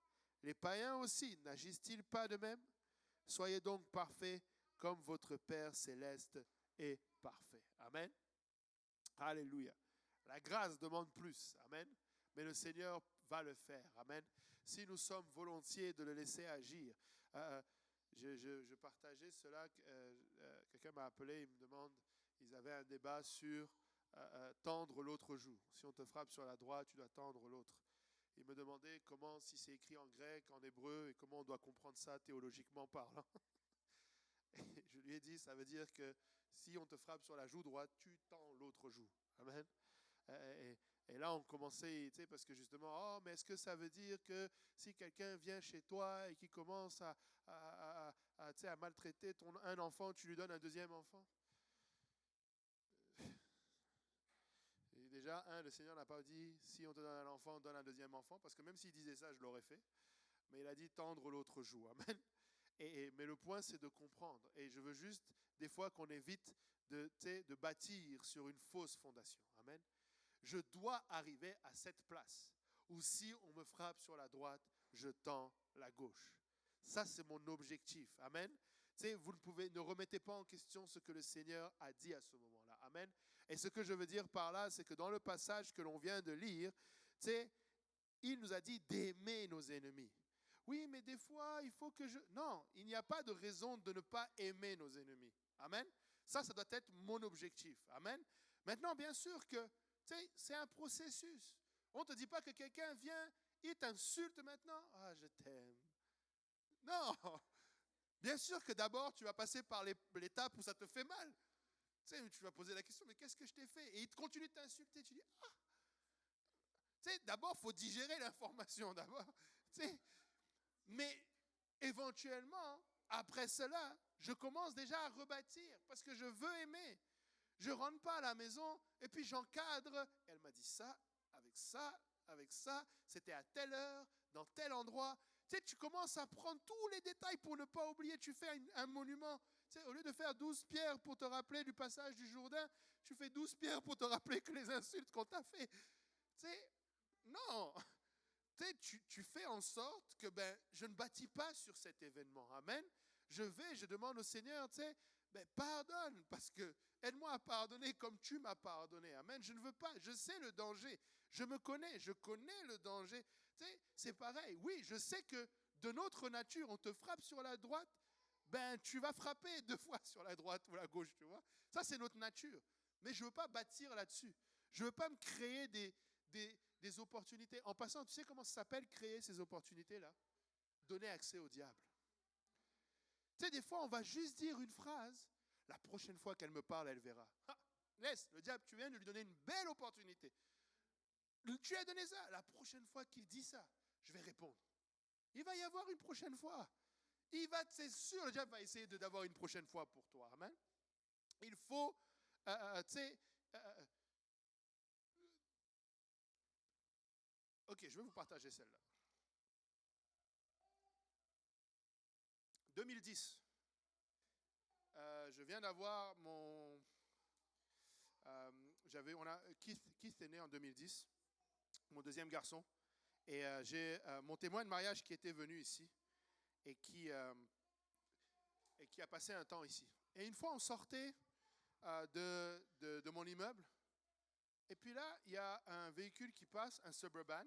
Les païens aussi n'agissent-ils pas de même? Soyez donc parfaits comme votre Père céleste est parfait. Amen. Alléluia. La grâce demande plus. Amen. Mais le Seigneur va le faire. Amen. Si nous sommes volontiers de le laisser agir. Je partageais cela. Quelqu'un m'a appelé, il me demande, ils avaient un débat sur tendre l'autre joue. Si on te frappe sur la droite, tu dois tendre l'autre. Il me demandait comment, si c'est écrit en grec, en hébreu, et comment on doit comprendre ça théologiquement parlant. Et je lui ai dit, ça veut dire que si on te frappe sur la joue droite, tu tends l'autre joue. Amen. Et là, on commençait, tu sais, parce que justement, oh, mais est-ce que ça veut dire que si quelqu'un vient chez toi et qui commence à maltraiter un enfant, tu lui donnes un deuxième enfant? Et déjà, le Seigneur n'a pas dit, si on te donne un enfant, donne un deuxième enfant, parce que même s'il disait ça, je l'aurais fait. Mais il a dit tendre l'autre joue. Amen. Mais le point, c'est de comprendre. Et je veux juste, des fois, qu'on évite de bâtir sur une fausse fondation. Amen. Je dois arriver à cette place où si on me frappe sur la droite, je tends la gauche. Ça, c'est mon objectif. Amen. Vous ne remettez pas en question ce que le Seigneur a dit à ce moment-là. Amen. Et ce que je veux dire par là, c'est que dans le passage que l'on vient de lire, il nous a dit d'aimer nos ennemis. Oui, mais des fois, il faut que je... Non, il n'y a pas de raison de ne pas aimer nos ennemis. Amen. Ça doit être mon objectif. Amen. Maintenant, bien sûr que c'est un processus. On ne te dit pas que quelqu'un vient, il t'insulte maintenant. Ah, je t'aime. Non. Bien sûr que d'abord, tu vas passer par l'étape où ça te fait mal. Tu vas poser la question, mais qu'est-ce que je t'ai fait? Et il continue de t'insulter. Tu dis, ah. D'abord, il faut digérer l'information d'abord. Mais éventuellement, après cela, je commence déjà à rebâtir parce que je veux aimer. Je ne rentre pas à la maison et puis j'encadre. Elle m'a dit ça, avec ça. C'était à telle heure, dans tel endroit. Tu commences à prendre tous les détails pour ne pas oublier. Tu fais un monument. Au lieu de faire 12 pierres pour te rappeler du passage du Jourdain, tu fais 12 pierres pour te rappeler que les insultes qu'on t'a fait. Non. Tu fais en sorte que je ne bâtis pas sur cet événement. Amen. Je demande au Seigneur, pardonne, parce que aide-moi à pardonner comme tu m'as pardonné. Amen. Je ne veux pas, je sais le danger. Je connais le danger. C'est pareil. Oui, je sais que de notre nature, on te frappe sur la droite, tu vas frapper 2 fois sur la droite ou la gauche, tu vois. Ça, c'est notre nature. Mais je ne veux pas bâtir là-dessus. Je ne veux pas me créer des opportunités. En passant, tu sais comment ça s'appelle créer ces opportunités-là? Donner accès au diable. Des fois, on va juste dire une phrase. La prochaine fois qu'elle me parle, elle verra. Laisse, le diable, tu viens de lui donner une belle opportunité. Tu as donné ça. La prochaine fois qu'il dit ça, je vais répondre. Il va y avoir une prochaine fois. C'est sûr, le diable va essayer d'avoir une prochaine fois pour toi. Amen. Il faut, ok, je vais vous partager celle-là. 2010. Je viens d'avoir mon... Keith est né en 2010, mon deuxième garçon. Et j'ai mon témoin de mariage qui était venu ici et qui a passé un temps ici. Et une fois, on sortait de mon immeuble. Et puis là, il y a un véhicule qui passe, un Suburban.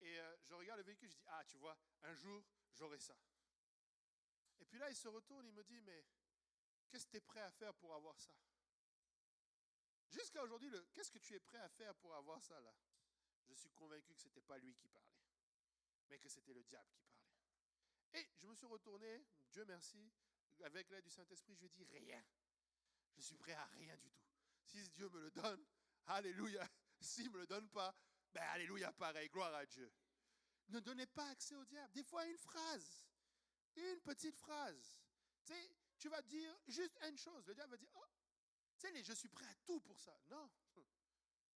Et je regarde le véhicule, je dis, ah, tu vois, un jour, j'aurai ça. Et puis là, il se retourne, il me dit, mais qu'est-ce que tu es prêt à faire pour avoir ça? Jusqu'à aujourd'hui, qu'est-ce que tu es prêt à faire pour avoir ça là? Je suis convaincu que ce n'était pas lui qui parlait, mais que c'était le diable qui parlait. Et je me suis retourné, Dieu merci, avec l'aide du Saint-Esprit, je lui ai dit rien. Je suis prêt à rien du tout. Si Dieu me le donne, alléluia. S'il ne me le donne pas, ben alléluia pareil, gloire à Dieu. Ne donnez pas accès au diable. Des fois, une petite phrase. Tu sais, tu vas dire juste une chose. Le diable va dire, oh, tu sais, je suis prêt à tout pour ça. Non,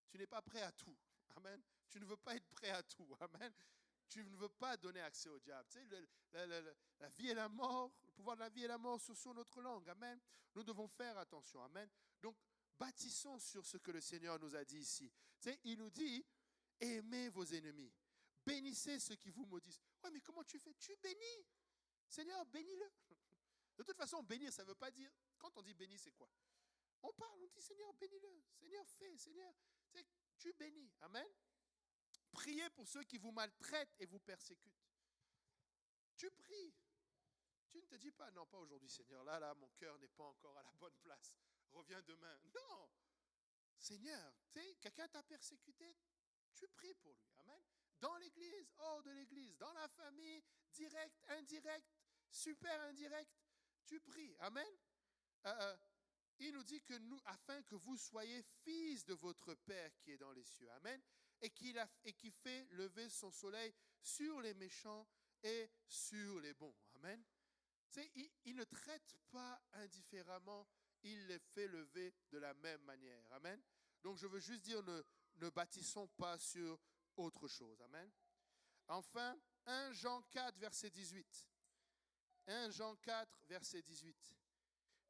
tu n'es pas prêt à tout. Amen. Tu ne veux pas être prêt à tout. Amen. Tu ne veux pas donner accès au diable. Tu sais, la vie et la mort, le pouvoir de la vie et la mort sont sur notre langue. Amen. Nous devons faire attention. Amen. Donc, bâtissons sur ce que le Seigneur nous a dit ici. Tu sais, il nous dit, aimez vos ennemis. Bénissez ceux qui vous maudissent. Ouais, mais comment tu fais? Tu bénis. Seigneur, bénis-le. De toute façon, bénir, ça ne veut pas dire... Quand on dit bénis, c'est quoi? On parle, on dit Seigneur, bénis-le. Seigneur, fais. Seigneur, tu bénis. Amen. Priez pour ceux qui vous maltraitent et vous persécutent. Tu pries. Tu ne te dis pas, non, pas aujourd'hui, Seigneur. Là, mon cœur n'est pas encore à la bonne place. Reviens demain. Non. Seigneur, tu sais, quelqu'un t'a persécuté, tu pries pour lui. Amen. Dans l'église, hors de l'église, dans la famille, direct, indirect, super indirect, tu pries. Amen. Il nous dit que nous, afin que vous soyez fils de votre Père qui est dans les cieux. Amen. Et qui fait lever son soleil sur les méchants et sur les bons. Amen. Tu sais, il ne traite pas indifféremment, il les fait lever de la même manière. Amen. Donc je veux juste dire, ne bâtissons pas sur autre chose. Amen. Enfin, 1 Jean 4, verset 18. 1 Jean 4, verset 18.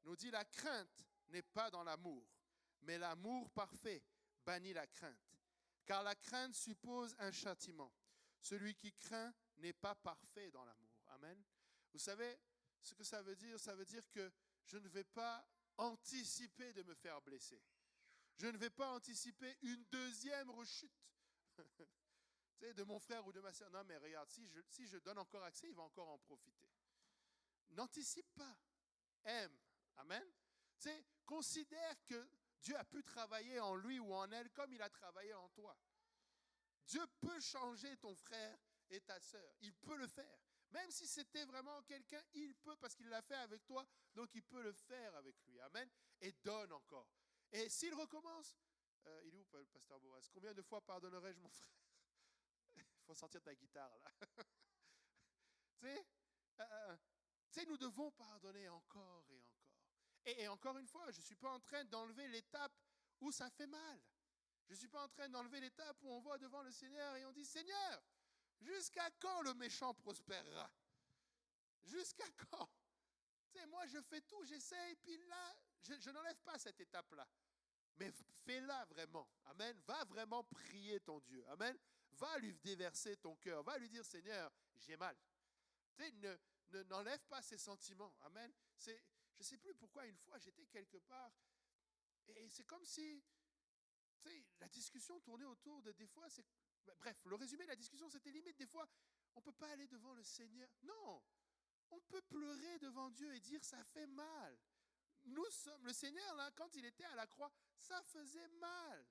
Nous dit, la crainte n'est pas dans l'amour, mais l'amour parfait bannit la crainte. Car la crainte suppose un châtiment. Celui qui craint n'est pas parfait dans l'amour. Amen. Vous savez ce que ça veut dire? Ça veut dire que je ne vais pas anticiper de me faire blesser. Je ne vais pas anticiper une deuxième rechute de mon frère ou de ma soeur. Non, mais regarde, si je donne encore accès, il va encore en profiter. N'anticipe pas. Aime. Amen. Tu sais, considère que Dieu a pu travailler en lui ou en elle comme il a travaillé en toi. Dieu peut changer ton frère et ta sœur. Il peut le faire. Même si c'était vraiment quelqu'un, il peut parce qu'il l'a fait avec toi, donc il peut le faire avec lui. Amen. Et donne encore. Et s'il recommence, il est où, pasteur Boaz? Combien de fois pardonnerai-je mon frère? Il faut sortir ta guitare là. Tu sais, nous devons pardonner encore et encore. Et encore une fois, je ne suis pas en train d'enlever l'étape où ça fait mal. Je ne suis pas en train d'enlever l'étape où on va devant le Seigneur et on dit, Seigneur, jusqu'à quand le méchant prospérera? Jusqu'à quand? Tu sais, moi je fais tout, j'essaye, puis là, je n'enlève pas cette étape-là. Mais fais-la vraiment. Amen. Va vraiment prier ton Dieu. Amen. Va lui déverser ton cœur. Va lui dire, Seigneur, j'ai mal. Tu sais, n'enlève pas ses sentiments. Amen. Je ne sais plus pourquoi, une fois, j'étais quelque part, et c'est comme si, tu sais, la discussion tournait autour de, des fois, bref, le résumé de la discussion, c'était limite, des fois, on ne peut pas aller devant le Seigneur. Non, on peut pleurer devant Dieu et dire, ça fait mal. Nous sommes, le Seigneur, là, quand il était à la croix, ça faisait mal.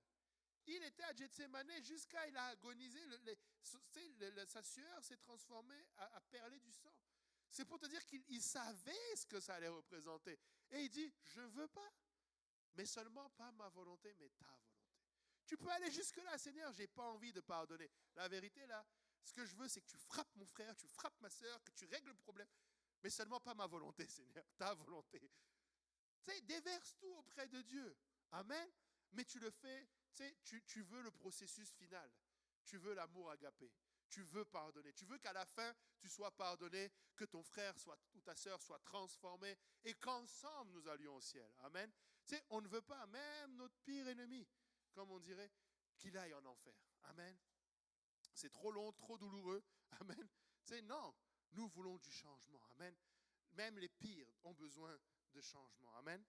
Il était à Gethsemane jusqu'à, il a agonisé, sa sueur s'est transformée à perler du sang. C'est pour te dire qu'il savait ce que ça allait représenter. Et il dit, je ne veux pas, mais seulement pas ma volonté, mais ta volonté. Tu peux aller jusque-là, Seigneur, je n'ai pas envie de pardonner. La vérité, là, ce que je veux, c'est que tu frappes mon frère, tu frappes ma soeur, que tu règles le problème, mais seulement pas ma volonté, Seigneur, ta volonté. Tu sais, déverse tout auprès de Dieu. Amen. Mais tu le fais, tu veux le processus final. Tu veux l'amour agapé. Tu veux pardonner. Tu veux qu'à la fin, tu sois pardonné, que ton frère ou ta sœur soit transformé et qu'ensemble nous allions au ciel. Amen. Tu sais, on ne veut pas, même notre pire ennemi, comme on dirait, qu'il aille en enfer. Amen. C'est trop long, trop douloureux. Amen. Tu sais, non, nous voulons du changement. Amen. Même les pires ont besoin de changement. Amen.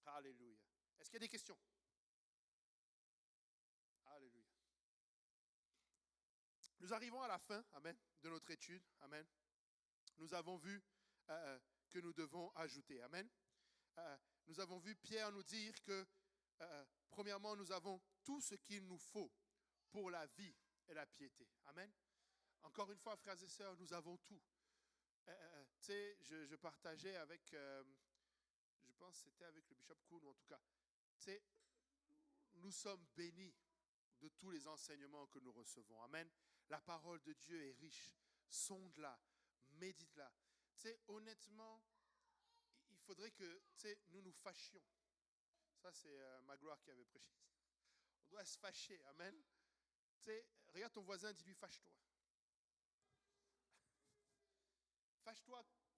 Alléluia. Est-ce qu'il y a des questions? Alléluia. Nous arrivons à la fin, amen, de notre étude. Amen. Nous avons vu que nous devons ajouter. Amen. Nous avons vu Pierre nous dire que, premièrement, nous avons tout ce qu'il nous faut pour la vie et la piété. Amen. Encore une fois, frères et sœurs, nous avons tout. sais, je partageais avec, je pense que c'était avec le Bishop Kuhn, ou en tout cas, tu sais, nous sommes bénis de tous les enseignements que nous recevons. Amen. La parole de Dieu est riche. Sonde-la, médite-la. Tu sais, honnêtement, il faudrait que, tu sais, nous nous fâchions. Ça, c'est Magloire qui avait prêché. On doit se fâcher. Amen. Tu sais, regarde ton voisin, dis-lui, fâche-toi.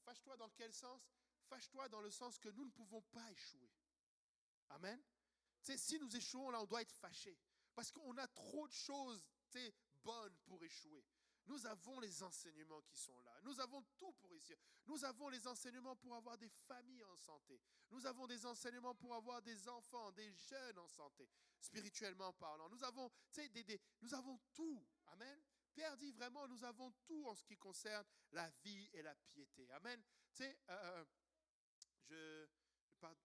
Fâche-toi dans quel sens? Fâche-toi dans le sens que nous ne pouvons pas échouer. Amen. Tu sais, si nous échouons, là, on doit être fâché. Parce qu'on a trop de choses, tu sais, bonnes pour échouer. Nous avons les enseignements qui sont là. Nous avons tout pour réussir. Nous avons les enseignements pour avoir des familles en santé. Nous avons des enseignements pour avoir des enfants, des jeunes en santé, spirituellement parlant. Nous avons, tu sais, nous avons tout. Amen. Pierre dit vraiment, nous avons tout en ce qui concerne la vie et la piété. Amen. Tu sais, je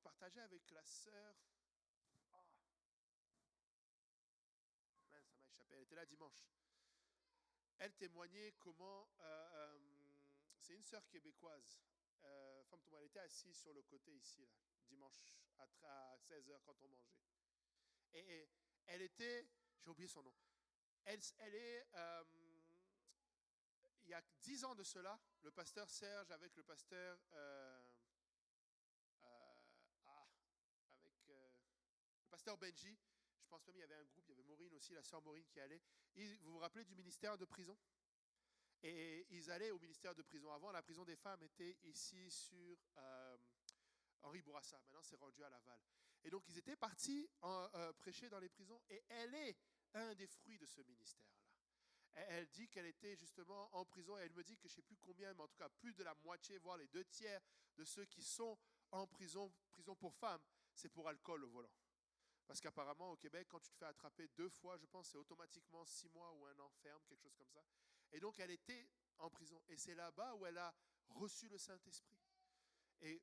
partageais avec la sœur. Ça m'a échappé. Elle était là dimanche. Elle témoignait comment. C'est une sœur québécoise. Elle était assise sur le côté ici, là, dimanche à 16h quand on mangeait. Et elle était. J'ai oublié son nom. Elle est. Il y a 10 ans de cela, le pasteur Serge avec le pasteur. Le pasteur Benji. Je pense même qu'il y avait un groupe, il y avait Maureen aussi, la sœur Maureen qui allait. Vous vous rappelez du ministère de prison? Et ils allaient au ministère de prison. Avant, la prison des femmes était ici sur Henri Bourassa. Maintenant, c'est rendu à Laval. Et donc, ils étaient partis prêcher dans les prisons. Et elle est un des fruits de ce ministère-là. Elle dit qu'elle était justement en prison. Et elle me dit que je ne sais plus combien, mais en tout cas plus de la moitié, voire les 2/3 de ceux qui sont en prison pour femmes, c'est pour alcool au volant. Parce qu'apparemment, au Québec, quand tu te fais attraper 2 fois, je pense, c'est automatiquement 6 mois ou 1 an ferme, quelque chose comme ça. Et donc, elle était en prison. Et c'est là-bas où elle a reçu le Saint-Esprit. Et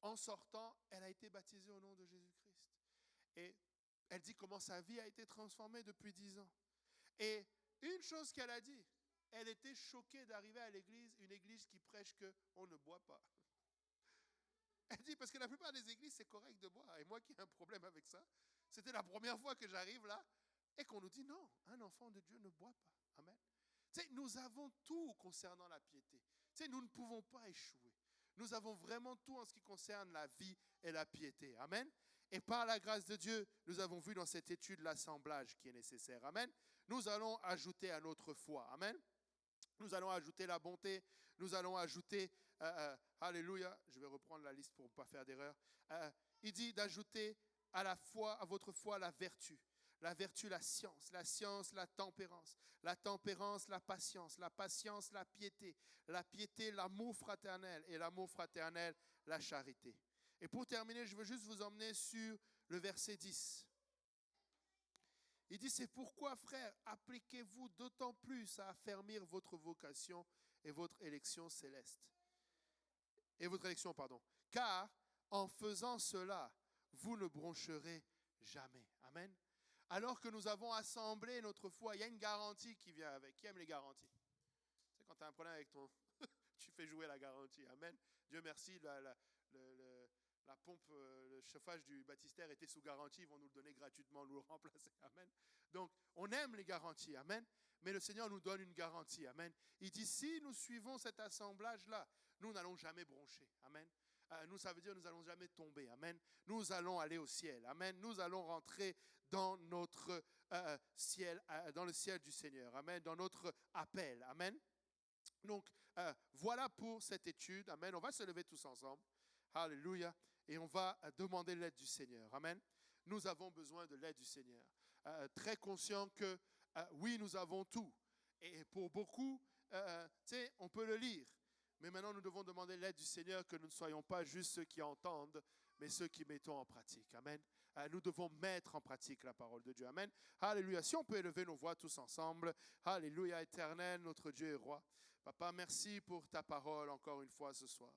en sortant, elle a été baptisée au nom de Jésus-Christ. Et elle dit comment sa vie a été transformée depuis 10 ans. Et une chose qu'elle a dit, elle était choquée d'arriver à l'église, une église qui prêche qu'on ne boit pas. Elle dit, parce que la plupart des églises, c'est correct de boire. Et moi qui ai un problème avec ça, c'était la première fois que j'arrive là et qu'on nous dit non, un enfant de Dieu ne boit pas. Amen. Tu sais, nous avons tout concernant la piété. Tu sais, nous ne pouvons pas échouer. Nous avons vraiment tout en ce qui concerne la vie et la piété. Amen. Et par la grâce de Dieu, nous avons vu dans cette étude l'assemblage qui est nécessaire. Amen. Nous allons ajouter à notre foi. Amen. Nous allons ajouter la bonté. Nous allons ajouter, alléluia, je vais reprendre la liste pour ne pas faire d'erreur. Il dit d'ajouter à la foi, à votre foi, la vertu, la science, la tempérance, la patience, la piété, l'amour fraternel et l'amour fraternel, la charité. Et pour terminer, je veux juste vous emmener sur le verset 10. Il dit, c'est pourquoi, frères, appliquez-vous d'autant plus à affermir votre vocation et votre élection céleste. Car en faisant cela, vous ne broncherez jamais. Amen. Alors que nous avons assemblé notre foi, il y a une garantie qui vient avec. Qui aime les garanties? Tu sais, quand tu as un problème avec ton... tu fais jouer la garantie. Amen. Dieu merci, la pompe, le chauffage du baptistère était sous garantie. Ils vont nous le donner gratuitement, nous le remplacer. Amen. Donc, on aime les garanties. Amen. Mais le Seigneur nous donne une garantie. Amen. Il dit, si nous suivons cet assemblage-là, nous n'allons jamais broncher. Amen. Nous, ça veut dire nous n'allons jamais tomber. Amen. Nous allons aller au ciel. Amen. Nous allons rentrer dans notre ciel, dans le ciel du Seigneur. Amen. Dans notre appel. Amen. Donc, voilà pour cette étude. Amen. On va se lever tous ensemble. Alléluia. Et on va demander l'aide du Seigneur. Amen. Nous avons besoin de l'aide du Seigneur. Très conscient que, oui, nous avons tout. Et pour beaucoup, tu sais, on peut le lire. Mais maintenant, nous devons demander l'aide du Seigneur, que nous ne soyons pas juste ceux qui entendent, mais ceux qui mettons en pratique. Amen. Nous devons mettre en pratique la parole de Dieu. Amen. Alléluia. Si on peut élever nos voix tous ensemble. Alléluia. Éternel, notre Dieu et roi. Papa, merci pour ta parole encore une fois ce soir.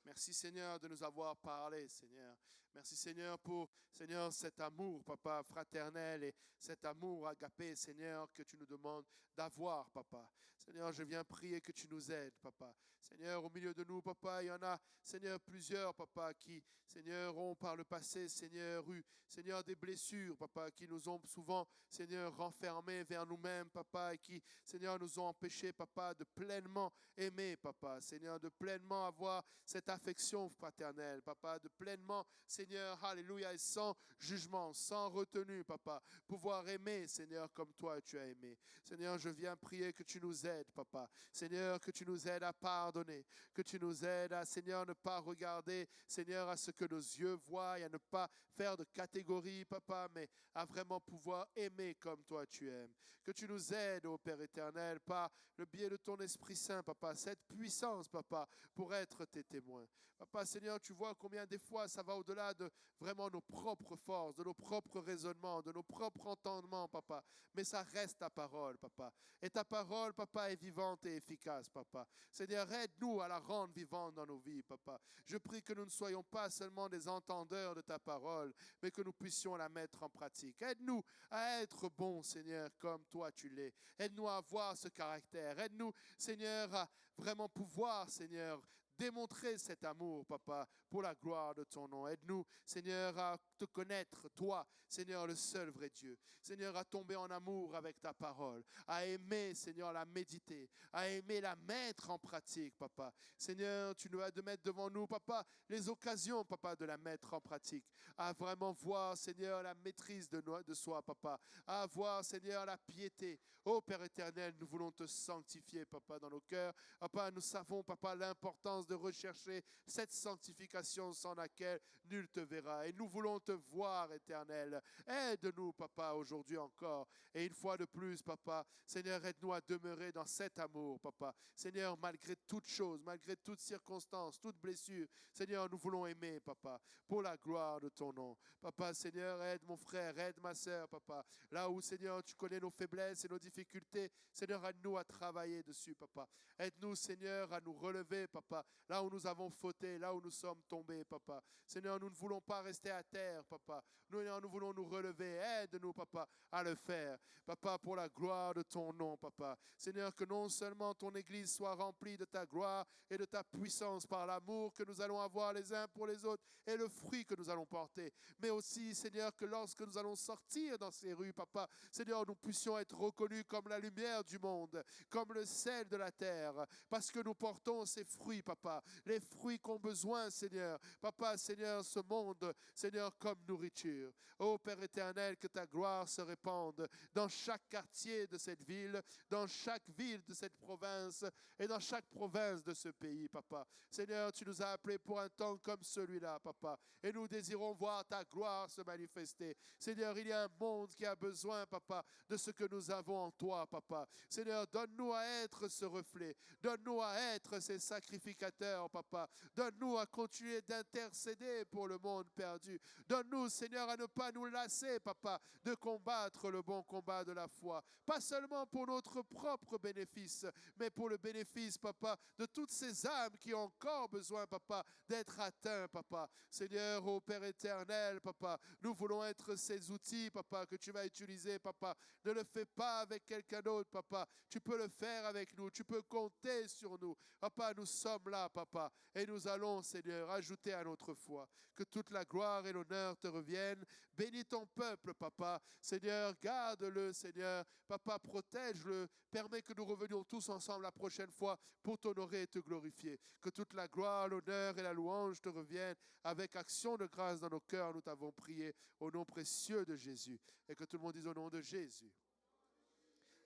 Merci Seigneur de nous avoir parlé, Seigneur. Merci Seigneur pour, Seigneur, cet amour, Papa, fraternel et cet amour agapé, Seigneur, que tu nous demandes d'avoir, Papa. Seigneur, je viens prier que tu nous aides, Papa. Seigneur, au milieu de nous, Papa, il y en a, Seigneur, plusieurs, Papa, qui, Seigneur, ont par le passé, Seigneur, eu, Seigneur, des blessures, Papa, qui nous ont souvent, Seigneur, renfermés vers nous-mêmes, Papa, et qui, Seigneur, nous ont empêchés, Papa, de pleinement aimer, Papa. Seigneur, de pleinement avoir cette affection fraternelle, Papa, de pleinement, Seigneur, alléluia, et sans jugement, sans retenue, Papa, pouvoir aimer, Seigneur, comme toi tu as aimé. Seigneur, je viens prier que tu nous aides, Papa. Seigneur, que tu nous aides à pardonner, que tu nous aides à, Seigneur, ne pas regarder, Seigneur, à ce que nos yeux voient et à ne pas faire de catégories, Papa, mais à vraiment pouvoir aimer comme toi tu aimes. Que tu nous aides, ô Père éternel, par le biais de ton Esprit Saint, Papa, cette puissance, Papa, pour être tes témoins. Papa, Seigneur, tu vois combien des fois ça va au-delà de vraiment nos propres forces, de nos propres raisonnements, de nos propres entendements, Papa. Mais ça reste ta parole, Papa. Et ta parole, Papa, est vivante et efficace, Papa. Seigneur, aide-nous à la rendre vivante dans nos vies, Papa. Je prie que nous ne soyons pas seulement des entendeurs de ta parole, mais que nous puissions la mettre en pratique. Aide-nous à être bons, Seigneur, comme toi tu l'es. Aide-nous à avoir ce caractère. Aide-nous, Seigneur, à vraiment pouvoir, Seigneur, démontrer cet amour, Papa, pour la gloire de ton nom. Aide-nous, Seigneur, à te connaître, toi, Seigneur, le seul vrai Dieu. Seigneur, à tomber en amour avec ta parole, à aimer, Seigneur, la méditer, à aimer la mettre en pratique, Papa. Seigneur, tu nous as de mettre devant nous, Papa, les occasions, Papa, de la mettre en pratique, à vraiment voir, Seigneur, la maîtrise de soi, Papa, à avoir, Seigneur, la piété. Ô Père éternel, nous voulons te sanctifier, Papa, dans nos cœurs. Papa, nous savons, Papa, l'importance de rechercher cette sanctification sans laquelle nul te verra. Et nous voulons te voir, éternel. Aide-nous, Papa, aujourd'hui encore. Et une fois de plus, Papa, Seigneur, aide-nous à demeurer dans cet amour, Papa. Seigneur, malgré toute chose, malgré toute circonstance, toute blessure, Seigneur, nous voulons aimer, Papa, pour la gloire de ton nom. Papa, Seigneur, aide mon frère, aide ma sœur, Papa. Là où, Seigneur, tu connais nos faiblesses et nos difficultés, Seigneur, aide-nous à travailler dessus, Papa. Aide-nous, Seigneur, à nous relever, Papa. Là où nous avons fauté, là où nous sommes tombés, Papa. Seigneur, nous ne voulons pas rester à terre, Papa. Nous voulons nous relever. Aide-nous, Papa, à le faire. Papa, pour la gloire de ton nom, Papa. Seigneur, que non seulement ton Église soit remplie de ta gloire et de ta puissance par l'amour que nous allons avoir les uns pour les autres et le fruit que nous allons porter, mais aussi, Seigneur, que lorsque nous allons sortir dans ces rues, Papa, Seigneur, nous puissions être reconnus comme la lumière du monde, comme le sel de la terre, parce que nous portons ces fruits, Papa, les fruits qu'ont besoin, Seigneur. Papa, Seigneur, ce monde, Seigneur, comme nourriture. Ô Père éternel, que ta gloire se répande dans chaque quartier de cette ville, dans chaque ville de cette province et dans chaque province de ce pays, Papa. Seigneur, tu nous as appelés pour un temps comme celui-là, Papa, et nous désirons voir ta gloire se manifester. Seigneur, il y a un monde qui a besoin, Papa, de ce que nous avons en toi, Papa. Seigneur, donne-nous à être ce reflet. Donne-nous à être ces sacrificateurs, Papa. Donne-nous à continuer d'intercéder pour le monde perdu. Donne-nous, Seigneur, à ne pas nous lasser, Papa, de combattre le bon combat de la foi. Pas seulement pour notre propre bénéfice, mais pour le bénéfice, Papa, de toutes ces âmes qui ont encore besoin, Papa, d'être atteintes, Papa. Seigneur, ô Père éternel, Papa, nous voulons être ces outils, Papa, que tu vas utiliser, Papa. Ne le fais pas avec quelqu'un d'autre, Papa. Tu peux le faire avec nous. Tu peux compter sur nous. Papa, nous sommes là, Papa, et nous allons, Seigneur, ajouter à notre foi. Que toute la gloire et l'honneur te reviennent. Bénis ton peuple, Papa. Seigneur, garde-le, Seigneur. Papa, protège-le. Permets que nous revenions tous ensemble la prochaine fois pour t'honorer et te glorifier. Que toute la gloire, l'honneur et la louange te reviennent avec action de grâce dans nos cœurs. Nous t'avons prié au nom précieux de Jésus. Et que tout le monde dise au nom de Jésus.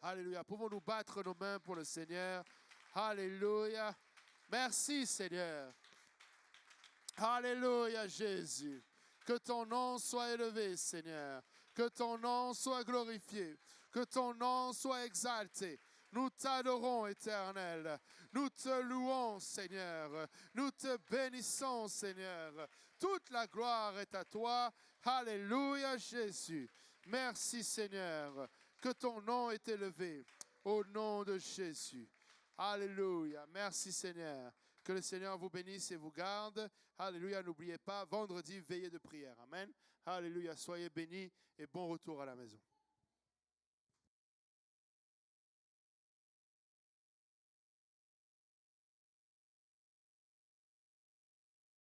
Alléluia. Pouvons-nous battre nos mains pour le Seigneur? Alléluia. Merci, Seigneur. Alléluia, Jésus. Que ton nom soit élevé, Seigneur. Que ton nom soit glorifié. Que ton nom soit exalté. Nous t'adorons, Éternel. Nous te louons, Seigneur. Nous te bénissons, Seigneur. Toute la gloire est à toi. Alléluia, Jésus. Merci, Seigneur. Que ton nom est élevé au nom de Jésus. Alléluia. Merci, Seigneur. Que Que le Seigneur vous bénisse et vous garde. Alléluia. N'oubliez pas, vendredi, veillée de prière. Amen. Alléluia. Soyez bénis et bon retour à la maison.